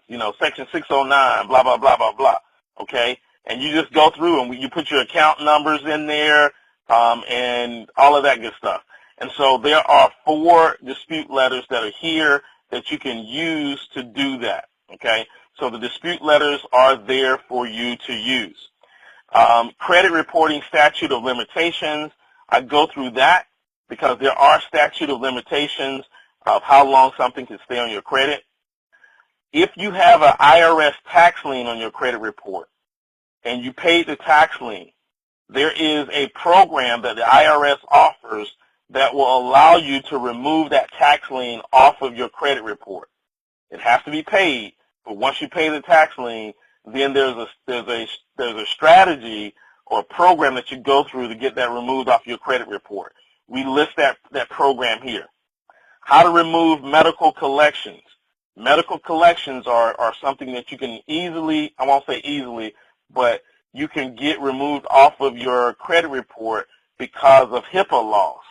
section 609, blah, blah, blah, blah, blah, okay? And you just go through and you put your account numbers in there and all of that good stuff. And so there are 4 dispute letters that are here that you can use to do that, okay? So the dispute letters are there for you to use. Credit reporting statute of limitations, I go through that because there are statute of limitations of how long something can stay on your credit. If you have an IRS tax lien on your credit report and you paid the tax lien, there is a program that the IRS offers that will allow you to remove that tax lien off of your credit report. It has to be paid, but once you pay the tax lien, then there's a strategy or a program that you go through to get that removed off your credit report. We list that program here. How to remove medical collections. Medical collections are something that you can easily, I won't say easily, but you can get removed off of your credit report because of HIPAA laws.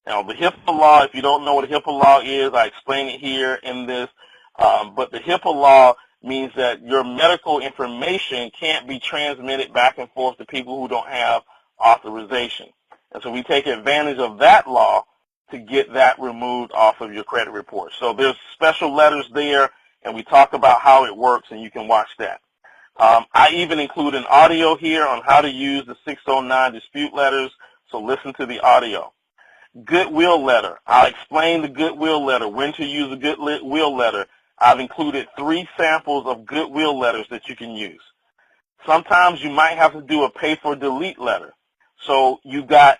Now, the HIPAA law, if you don't know what a HIPAA law is, I explain it here in this, but the HIPAA law means that your medical information can't be transmitted back and forth to people who don't have authorization. And so we take advantage of that law to get that removed off of your credit report. So there's special letters there, and we talk about how it works, and you can watch that. I even include an audio here on how to use the 609 dispute letters, so listen to the audio. Goodwill letter. I'll explain the goodwill letter, when to use a goodwill letter. I've included 3 samples of goodwill letters that you can use. Sometimes you might have to do a pay for delete letter. So you got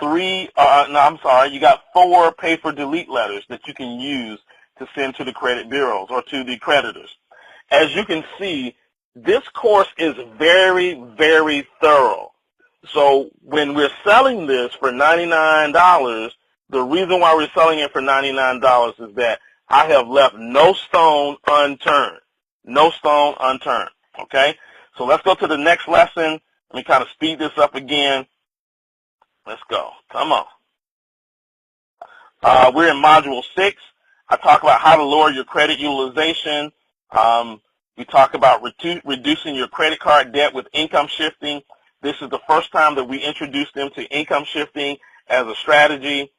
you got 4 pay for delete letters that you can use to send to the credit bureaus or to the creditors. As you can see, this course is very, very thorough. So when we're selling this for $99, the reason why we're selling it for $99 is that I have left no stone unturned. No stone unturned. Okay? So let's go to the next lesson. Let me kind of speed this up again. Let's go. Come on. We're in Module 6. I talk about how to lower your credit utilization. We talk about reducing your credit card debt with income shifting. This is the first time that we introduced them to income shifting as a strategy.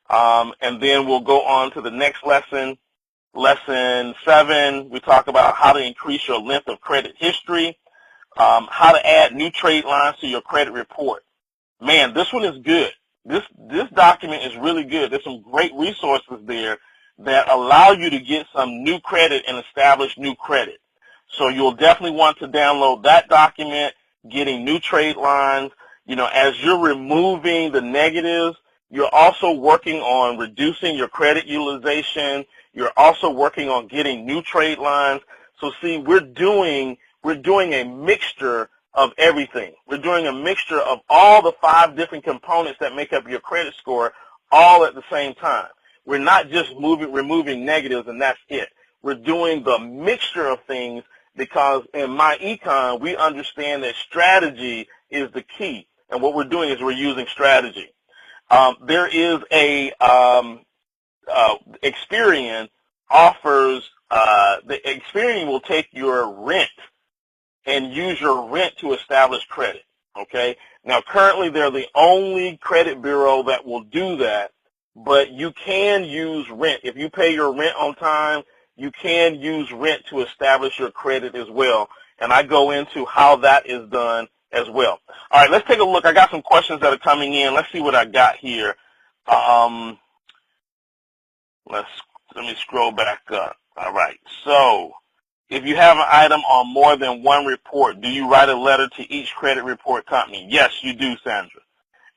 And then we'll go on to the next lesson. Lesson 7, we talk about how to increase your length of credit history, how to add new trade lines to your credit report. Man, this one is good. This document is really good. There's some great resources there that allow you to get some new credit and establish new credit. So you'll definitely want to download that document, getting new trade lines. You know, as you're removing the negatives, you're also working on reducing your credit utilization. You're also working on getting new trade lines. So see, we're doing a mixture of everything. We're doing a mixture of all the 5 different components that make up your credit score all at the same time. We're not just removing negatives and that's it. We're doing the mixture of things because in MyEcon, we understand that strategy is the key. And what we're doing is we're using strategy. There is a Experian offers, the Experian will take your rent and use your rent to establish credit, okay? Now, currently, they're the only credit bureau that will do that, but you can use rent. If you pay your rent on time, you can use rent to establish your credit as well, and I go into how that is done as well. All right, let's take a look. I got some questions that are coming in. Let's see what I got here. Let me scroll back up. All right, so if you have an item on more than one report, do you write a letter to each credit report company? Yes, you do, Sandra.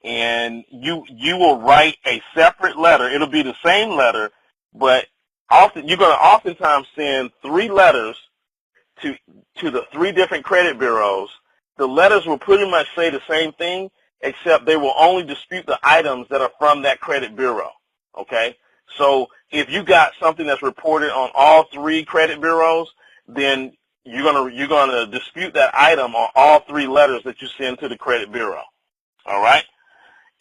And you will write a separate letter. It'll be the same letter, but you're going to oftentimes send 3 letters to the 3 different credit bureaus. The letters will pretty much say the same thing, except they will only dispute the items that are from that credit bureau, okay? So if you got something that's reported on all 3 credit bureaus, then you're gonna dispute that item on all 3 letters that you send to the credit bureau. All right.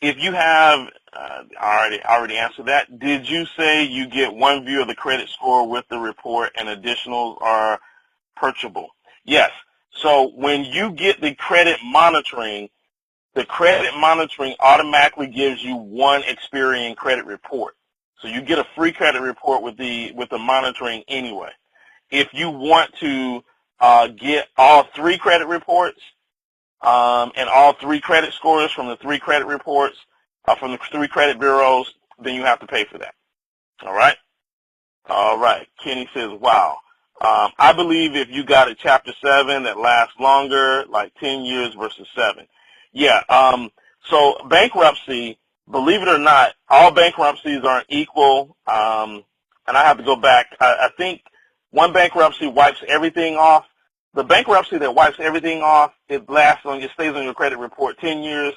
If you have, I already answered that. Did you say you get 1 view of the credit score with the report and additionals are purchasable? Yes. So when you get the credit monitoring automatically gives you 1 Experian credit report. So you get a free credit report with the monitoring anyway. If you want to get all 3 credit reports and all 3 credit scores from the 3 credit reports from the 3 credit bureaus, then you have to pay for that. All right? All right. Kenny says, wow. I believe if you got a Chapter 7 that lasts longer, like 10 years versus 7. Yeah. So bankruptcy, believe it or not, all bankruptcies aren't equal. And I have to go back. I think one bankruptcy wipes everything off. The bankruptcy that wipes everything off, it stays on your credit report 10 years.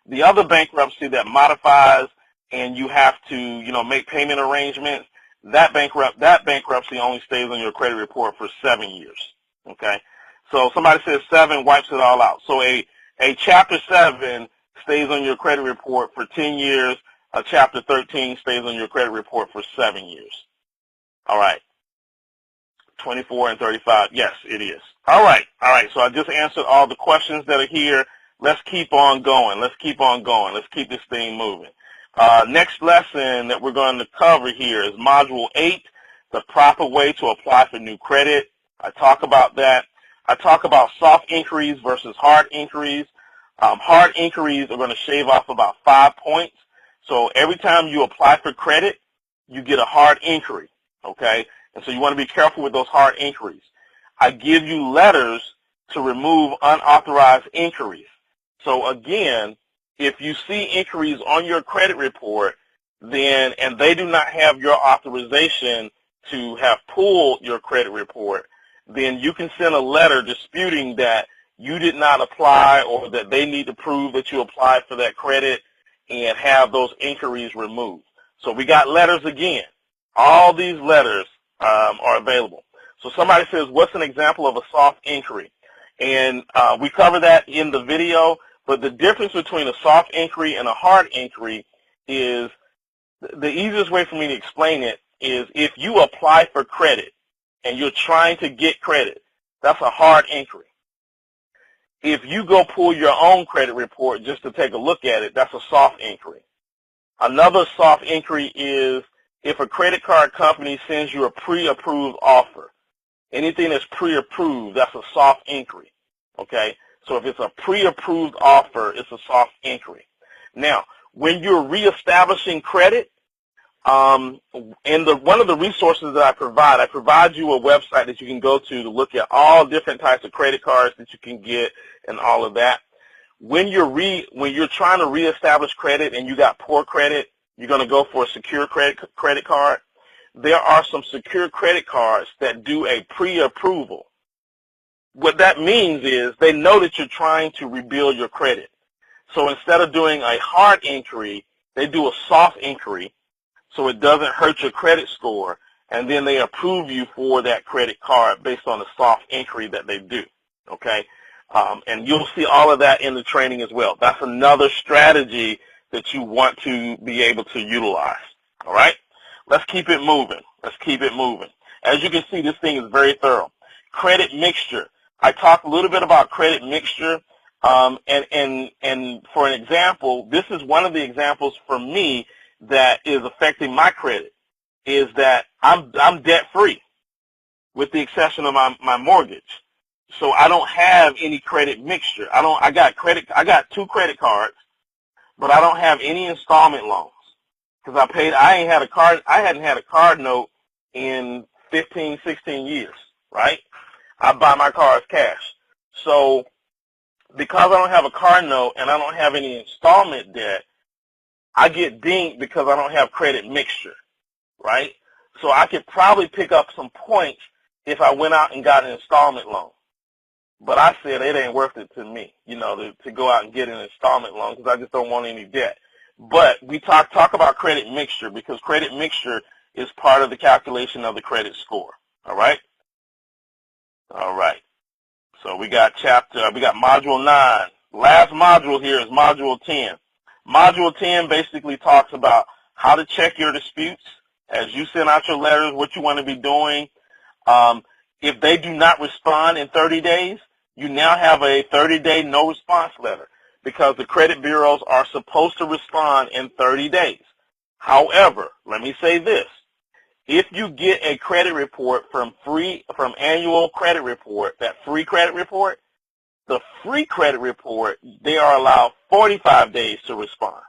The other bankruptcy that modifies and you have to, make payment arrangements, that bankruptcy only stays on your credit report for 7 years. Okay? So somebody says 7 wipes it all out. So a Chapter 7 stays on your credit report for 10 years Chapter 13 stays on your credit report for 7 years. All right. 24 and 35. Yes, it is. All right. All right. So I just answered all the questions that are here. Let's keep on going. Let's keep on going. Let's keep this thing moving. Next lesson that we're going to cover here is Module 8, the proper way to apply for new credit. I talk about that. I talk about soft inquiries versus hard inquiries. Hard inquiries are going to shave off about 5 points. So every time you apply for credit, you get a hard inquiry, okay? And so you want to be careful with those hard inquiries. I give you letters to remove unauthorized inquiries. So again, if you see inquiries on your credit report, then and they do not have your authorization to have pulled your credit report, then you can send a letter disputing that you did not apply or that they need to prove that you applied for that credit and have those inquiries removed. So we got letters again. All these letters are available. So somebody says, what's an example of a soft inquiry? And we cover that in the video, but the difference between a soft inquiry and a hard inquiry is the easiest way for me to explain it is if you apply for credit and you're trying to get credit, that's a hard inquiry. If you go pull your own credit report just to take a look at it, that's a soft inquiry. Another soft inquiry is if a credit card company sends you a pre-approved offer. Anything that's pre-approved, that's a soft inquiry, okay? So if it's a pre-approved offer, it's a soft inquiry. Now, when you're reestablishing credit, one of the resources that I provide you a website that you can go to look at all different types of credit cards that you can get and all of that. When you're trying to reestablish credit and you got poor credit, you're going to go for a secure credit card. There are some secure credit cards that do a pre-approval. What that means is they know that you're trying to rebuild your credit. So instead of doing a hard inquiry, they do a soft inquiry so it doesn't hurt your credit score, and then they approve you for that credit card based on the soft inquiry that they do, okay? And you'll see all of that in the training as well. That's another strategy that you want to be able to utilize, all right? Let's keep it moving. Let's keep it moving. As you can see, this thing is very thorough. Credit mixture. I talked a little bit about credit mixture, and for an example, this is one of the examples for me that is affecting my credit, is that I'm debt-free with the exception of my mortgage. So I don't have any credit mixture. I got 2 credit cards, but I don't have any installment loans because I hadn't had a card note in 15, 16 years, right? I buy my cars cash. So because I don't have a car note and I don't have any installment debt, I get dinged because I don't have credit mixture, right? So I could probably pick up some points if I went out and got an installment loan. But I said it ain't worth it to me, to go out and get an installment loan because I just don't want any debt. But we talk about credit mixture because credit mixture is part of the calculation of the credit score, all right? All right. So we got Module 9. Last module here is Module 10. Module 10 basically talks about how to check your disputes as you send out your letters, what you want to be doing. If they do not respond in 30 days, you now have a 30-day no response letter because the credit bureaus are supposed to respond in 30 days. However, let me say this. If you get a credit report from annual credit report, that free credit report, the free credit report, they are allowed 45 days to respond.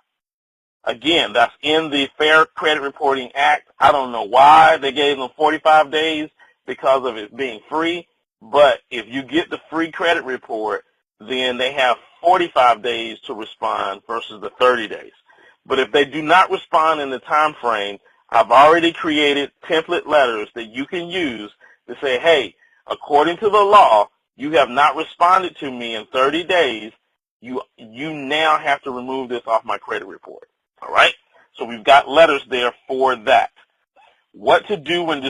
Again, that's in the Fair Credit Reporting Act. I don't know why they gave them 45 days because of it being free, but if you get the free credit report, then they have 45 days to respond versus the 30 days. But if they do not respond in the time frame, I've already created template letters that you can use to say, hey, according to the law, you have not responded to me in 30 days. You now have to remove this off my credit report. All right? So we've got letters there for that. What to do when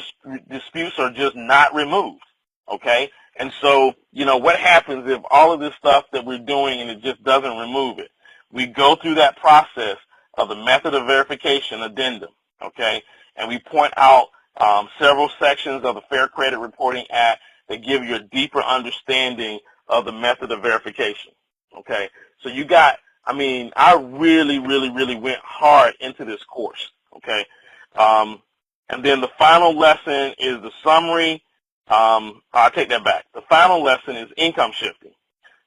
disputes are just not removed, okay? And so, what happens if all of this stuff that we're doing and it just doesn't remove it? We go through that process of the method of verification addendum, okay? And we point out several sections of the Fair Credit Reporting Act that give you a deeper understanding of the method of verification, okay? So you got, I mean, I really went hard into this course, okay? And then the final lesson is the summary. I'll take that back. The final lesson is income shifting.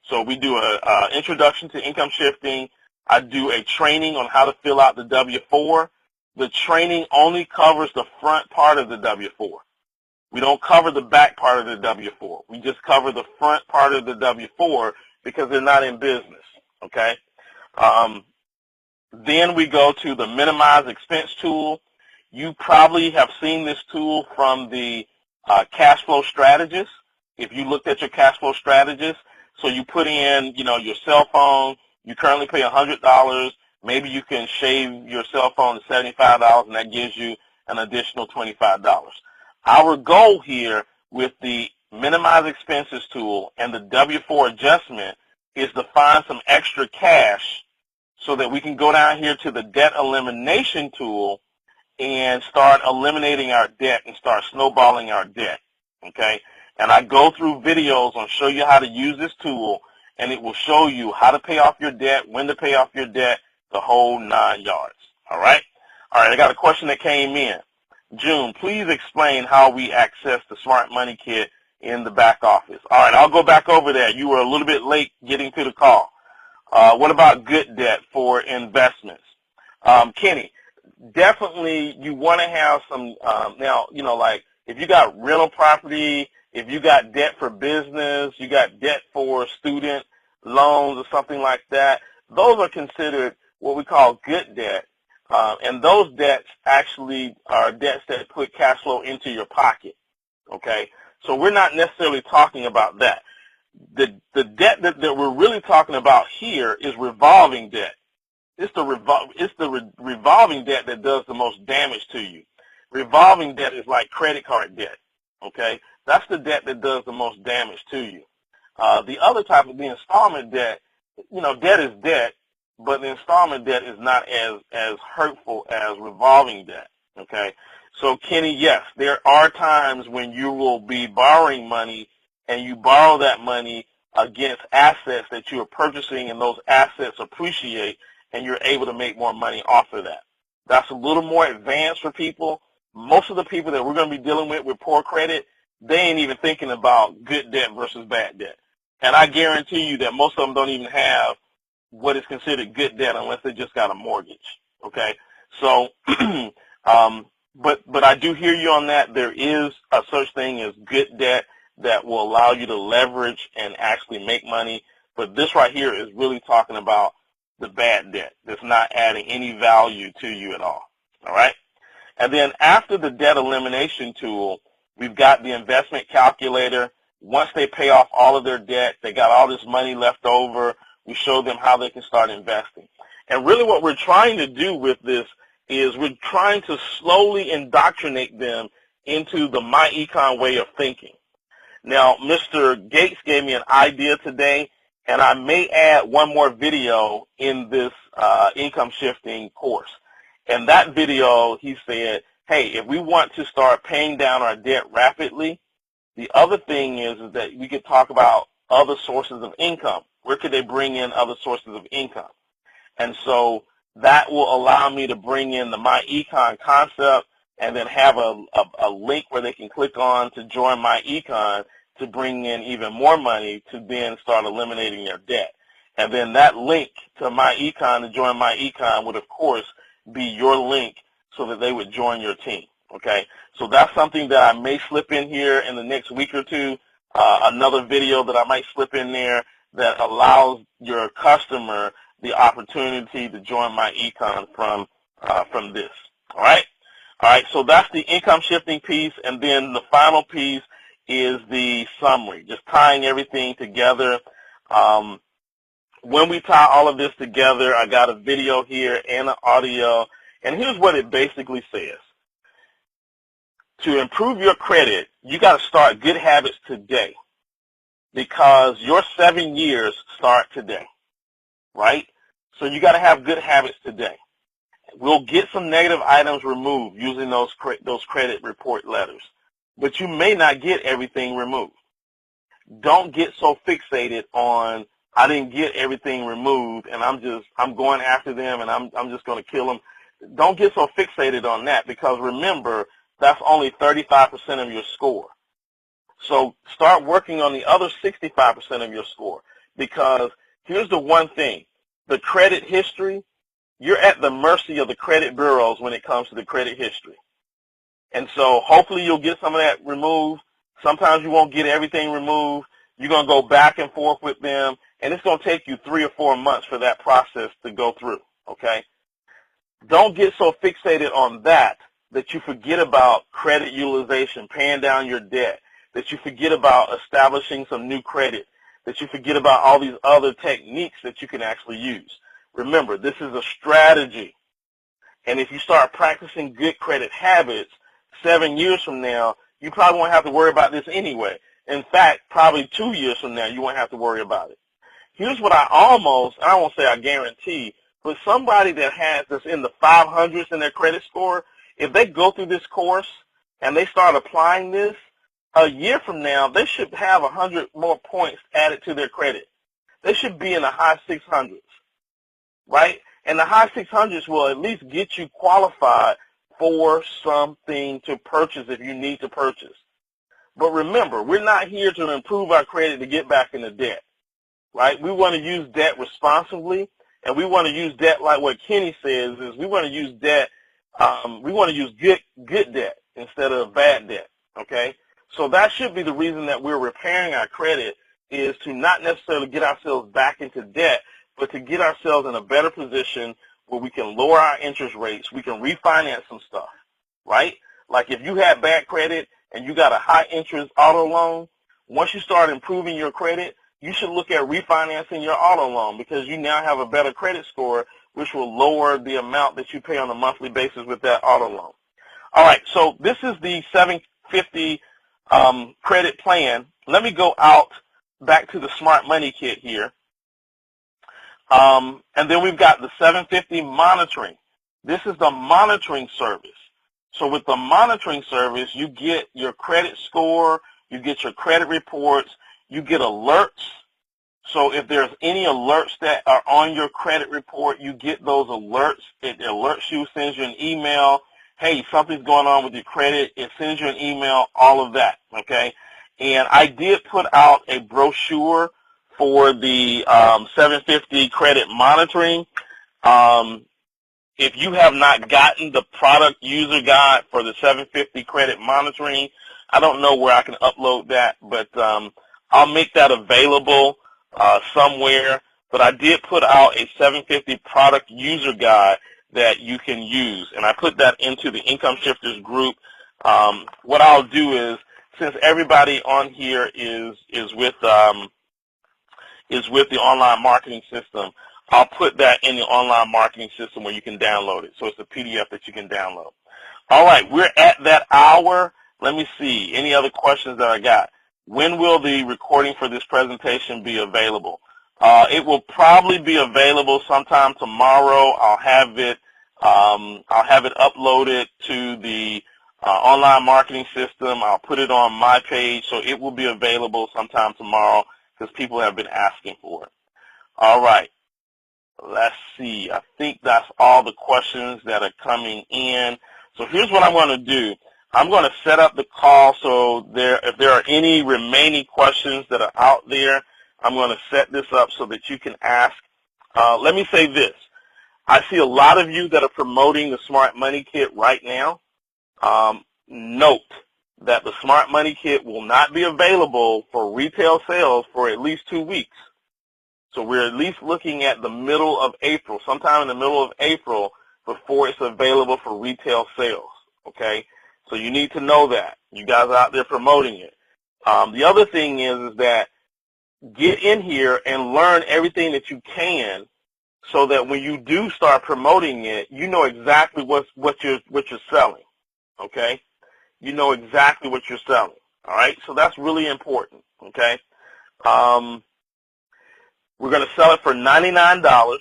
So we do an introduction to income shifting. I do a training on how to fill out the W-4. The training only covers the front part of the W-4. We don't cover the back part of the W-4. We just cover the front part of the W-4 because they're not in business, okay? Then we go to the minimize expense tool. You probably have seen this tool from the cash flow strategist. If you looked at your cash flow strategist, so you put in, you know, your cell phone. You currently pay $100. Maybe you can shave your cell phone to $75, and that gives you an additional $25. Our goal here with the minimize expenses tool and the W-4 adjustment is to find some extra cash so that we can go down here to the debt elimination tool and start eliminating our debt and start snowballing our debt, okay? And I go through videos on show you how to use this tool, and it will show you how to pay off your debt, when to pay off your debt, the whole 9 yards, all right? All right, I got a question that came in. June, please explain how we access the Smart Money Kit in the back office. All right, I'll go back over there. You were a little bit late getting to the call. What about good debt for investments? Kenny, definitely you want to have some, now, you know, like if you got rental property, if you got debt for business, you got debt for student loans or something like that, those are considered what we call good debt. And those debts actually are debts that put cash flow into your pocket, okay? So we're not necessarily talking about that. The debt that we're really talking about here is revolving debt. It's the revolving debt that does the most damage to you. Revolving debt is like credit card debt, okay? That's the debt that does the most damage to you. The other type of the installment debt, you know, debt is debt, but the installment debt is not as hurtful as revolving debt, okay? So, Kenny, yes, there are times when you will be borrowing money and you borrow that money against assets that you are purchasing, and those assets appreciate, and you're able to make more money off of that. That's a little more advanced for people. Most of the people that we're going to be dealing with poor credit, they ain't even thinking about good debt versus bad debt. And I guarantee you that most of them don't even have what is considered good debt unless they just got a mortgage, okay? So, but I do hear you on that. There is a such thing as good debt that will allow you to leverage and actually make money. But this right here is really talking about the bad debt that's not adding any value to you at all right? And then after the debt elimination tool, we've got the investment calculator. Once they pay off all of their debt, they got all this money left over, we show them how they can start investing. And really what we're trying to do with this is we're trying to slowly indoctrinate them into the MyEcon way of thinking. Now, Mr. Gates gave me an idea today, and I may add one more video in this income shifting course. And that video, he said, hey, if we want to start paying down our debt rapidly, the other thing is that we could talk about other sources of income. Where could they bring in other sources of income? And so that will allow me to bring in the MyEcon concept and then have a link where they can click on to join MyEcon to bring in even more money to then start eliminating their debt. And then that link to MyEcon to join MyEcon would, of course, be your link so that they would join your team, okay? So that's something that I may slip in here in the next week or two, another video that I might slip in there that allows your customer the opportunity to join MyEcon from this, all right? All right, so that's the income shifting piece, and then the final piece is the summary, just tying everything together. When we tie all of this together, I got a video here and an audio, and here's what it basically says. To improve your credit, you got to start good habits today because your 7 years start today, right? So you got to have good habits today. We'll get some negative items removed using those credit report letters, but you may not get everything removed. Don't get so fixated on, I didn't get everything removed and I'm going after them and I'm just going to kill them. Don't get so fixated on that, because remember, that's only 35% of your score. So start working on the other 65% of your score, because here's the one thing, the credit history, you're at the mercy of the credit bureaus when it comes to the credit history. And so hopefully you'll get some of that removed. Sometimes you won't get everything removed. You're going to go back and forth with them, and it's going to take you 3 or 4 months for that process to go through, okay? Don't get so fixated on that you forget about credit utilization, paying down your debt, that you forget about establishing some new credit, that you forget about all these other techniques that you can actually use. Remember, this is a strategy. And if you start practicing good credit habits, 7 years from now, you probably won't have to worry about this anyway. In fact, probably 2 years from now, you won't have to worry about it. Here's what I won't say I guarantee, but somebody that's in the 500s in their credit score, if they go through this course and they start applying this, a year from now, they should have 100 more points added to their credit. They should be in the high 600s, right? And the high 600s will at least get you qualified for something to purchase if you need to purchase. But remember, we're not here to improve our credit to get back into debt, right? We want to use debt responsibly, and we want to use debt like what Kenny says is we want to use debt, we want to use good debt instead of bad debt, okay? So that should be the reason that we're repairing our credit, is to not necessarily get ourselves back into debt, but to get ourselves in a better position where we can lower our interest rates, we can refinance some stuff, right? Like if you had bad credit and you got a high interest auto loan, once you start improving your credit, you should look at refinancing your auto loan, because you now have a better credit score, which will lower the amount that you pay on a monthly basis with that auto loan. All right, so this is the 750 credit plan. Let me go out back to the Smart Money Kit here. And then we've got the 750 monitoring. This is the monitoring service. So with the monitoring service, you get your credit score, you get your credit reports, you get alerts. So if there's any alerts that are on your credit report, you get those alerts. It alerts you, sends you an email. Hey, something's going on with your credit. It sends you an email, all of that, okay? And I did put out a brochure for the 750 credit monitoring. If you have not gotten the product user guide for the 750 credit monitoring, I don't know where I can upload that, but I'll make that available somewhere. But I did put out a 750 product user guide that you can use, and I put that into the Income Shifters group. What I'll do is, since everybody on here is with the online marketing system, I'll put that in the online marketing system where you can download it. So it's a PDF that you can download. All right, we're at that hour. Let me see. Any other questions that I got? When will the recording for this presentation be available? It will probably be available sometime tomorrow. I'll have it uploaded to the online marketing system. I'll put it on my page, so it will be available sometime tomorrow because people have been asking for it. All right. Let's see. I think that's all the questions that are coming in. So here's what I'm going to do. I'm going to set up the call, so if there are any remaining questions that are out there, I'm going to set this up so that you can ask. Let me say this. I see a lot of you that are promoting the Smart Money Kit right now. Note that the Smart Money Kit will not be available for retail sales for at least 2 weeks. So we're at least looking at the middle of April, sometime in the middle of April, before it's available for retail sales, okay? So you need to know that. You guys are out there promoting it. The other thing is that get in here and learn everything that you can so that when you do start promoting it, you know exactly what you're selling, okay? You know exactly what you're selling, all right? So that's really important, okay? We're going to sell it for $99.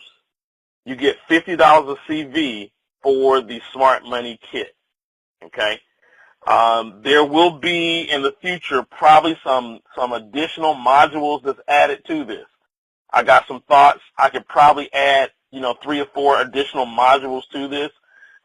You get $50 of CV, for the Smart Money Kit, okay? There will be in the future probably some additional modules that's added to this. I got some thoughts. I could probably add, 3 or 4 additional modules to this,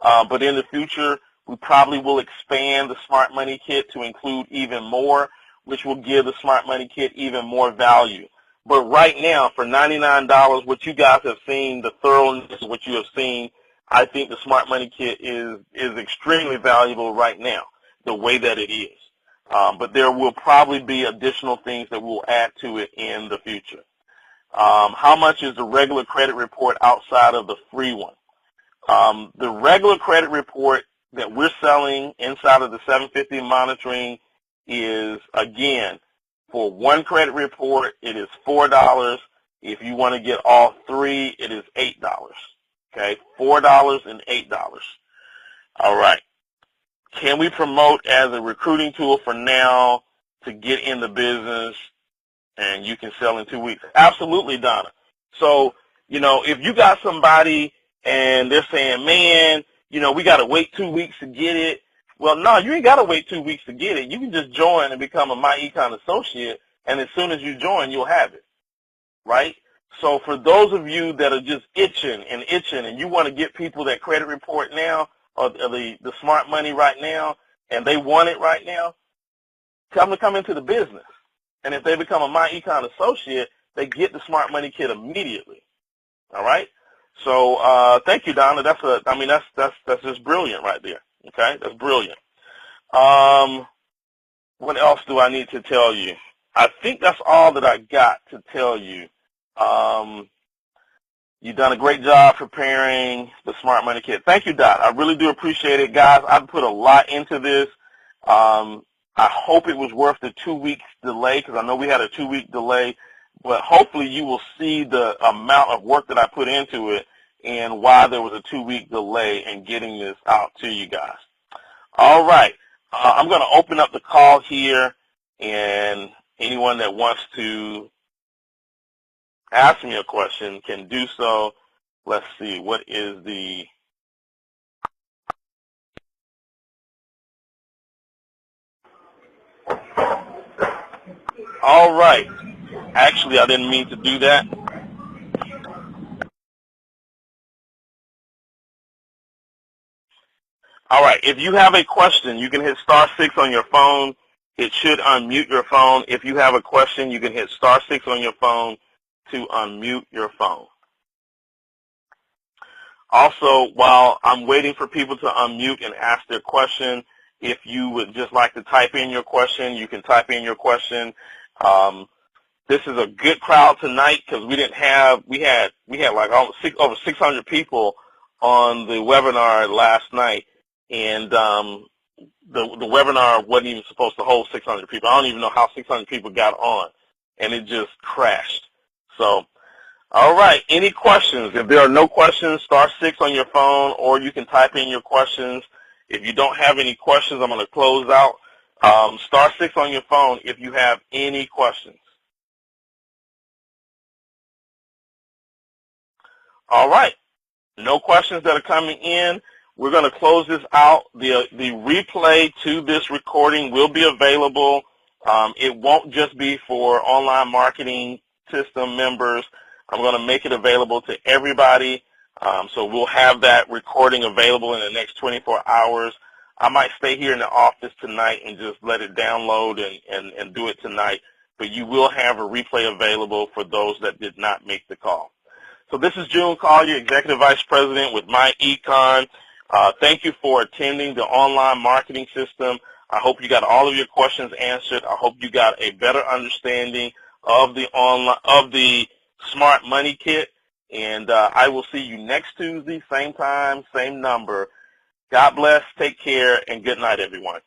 but in the future, we probably will expand the Smart Money Kit to include even more, which will give the Smart Money Kit even more value. But right now, for $99, what you guys have seen, the thoroughness of what you have seen, I think the Smart Money Kit is extremely valuable right now, the way that it is. But there will probably be additional things that we'll add to it in the future. How much is the regular credit report outside of the free one? The regular credit report that we're selling inside of the 750 monitoring is, again, for one credit report, it is $4. If you want to get all 3, it is $8. Okay, $4 and $8. All right. Can we promote as a recruiting tool for now to get in the business and you can sell in 2 weeks? Absolutely, Donna. So, if you got somebody and they're saying, man, we got to wait 2 weeks to get it. Well, no, you ain't got to wait 2 weeks to get it. You can just join and become a MyEcon associate, and as soon as you join, you'll have it, right? So for those of you that are just itching, and you want to get people that credit report now, or the smart money right now, and they want it right now, tell them to come into the business. And if they become a MyEcon associate, they get the Smart Money Kit immediately. All right? So thank you, Donna. That's just brilliant right there. Okay, that's brilliant. What else do I need to tell you? I think that's all that I got to tell you. You've done a great job preparing the Smart Money Kit. Thank you, Dot. I really do appreciate it. Guys, I've put a lot into this. I hope it was worth the 2 weeks delay, because I know we had a 2-week delay, but hopefully you will see the amount of work that I put into it and why there was a 2-week delay in getting this out to you guys. All right. I'm going to open up the call here, and anyone that wants to ask me a question can do so. Let's see. What is the... All right. Actually, I didn't mean to do that. All right. If you have a question, you can hit *6 on your phone. It should unmute your phone. If you have a question, you can hit *6 on your phone to unmute your phone. Also, while I'm waiting for people to unmute and ask their question, if you would just like to type in your question, you can type in your question. This is a good crowd tonight because we had like over 600 people on the webinar last night, and the webinar wasn't even supposed to hold 600 people. I don't even know how 600 people got on, and it just crashed. So, all right, any questions? If there are no questions, *6 on your phone, or you can type in your questions. If you don't have any questions, I'm going to close out. *6 on your phone if you have any questions. All right, no questions that are coming in. We're going to close this out. The replay to this recording will be available. It won't just be for online marketing system members. I'm going to make it available to everybody. So we'll have that recording available in the next 24 hours. I might stay here in the office tonight and just let it download and do it tonight. But you will have a replay available for those that did not make the call. So this is June Collier, Executive Vice President with MyEcon. Thank you for attending the online marketing system. I hope you got all of your questions answered. I hope you got a better understanding of the Smart Money Kit. And I will see you next Tuesday, same time, same number. God bless, take care, and good night, everyone.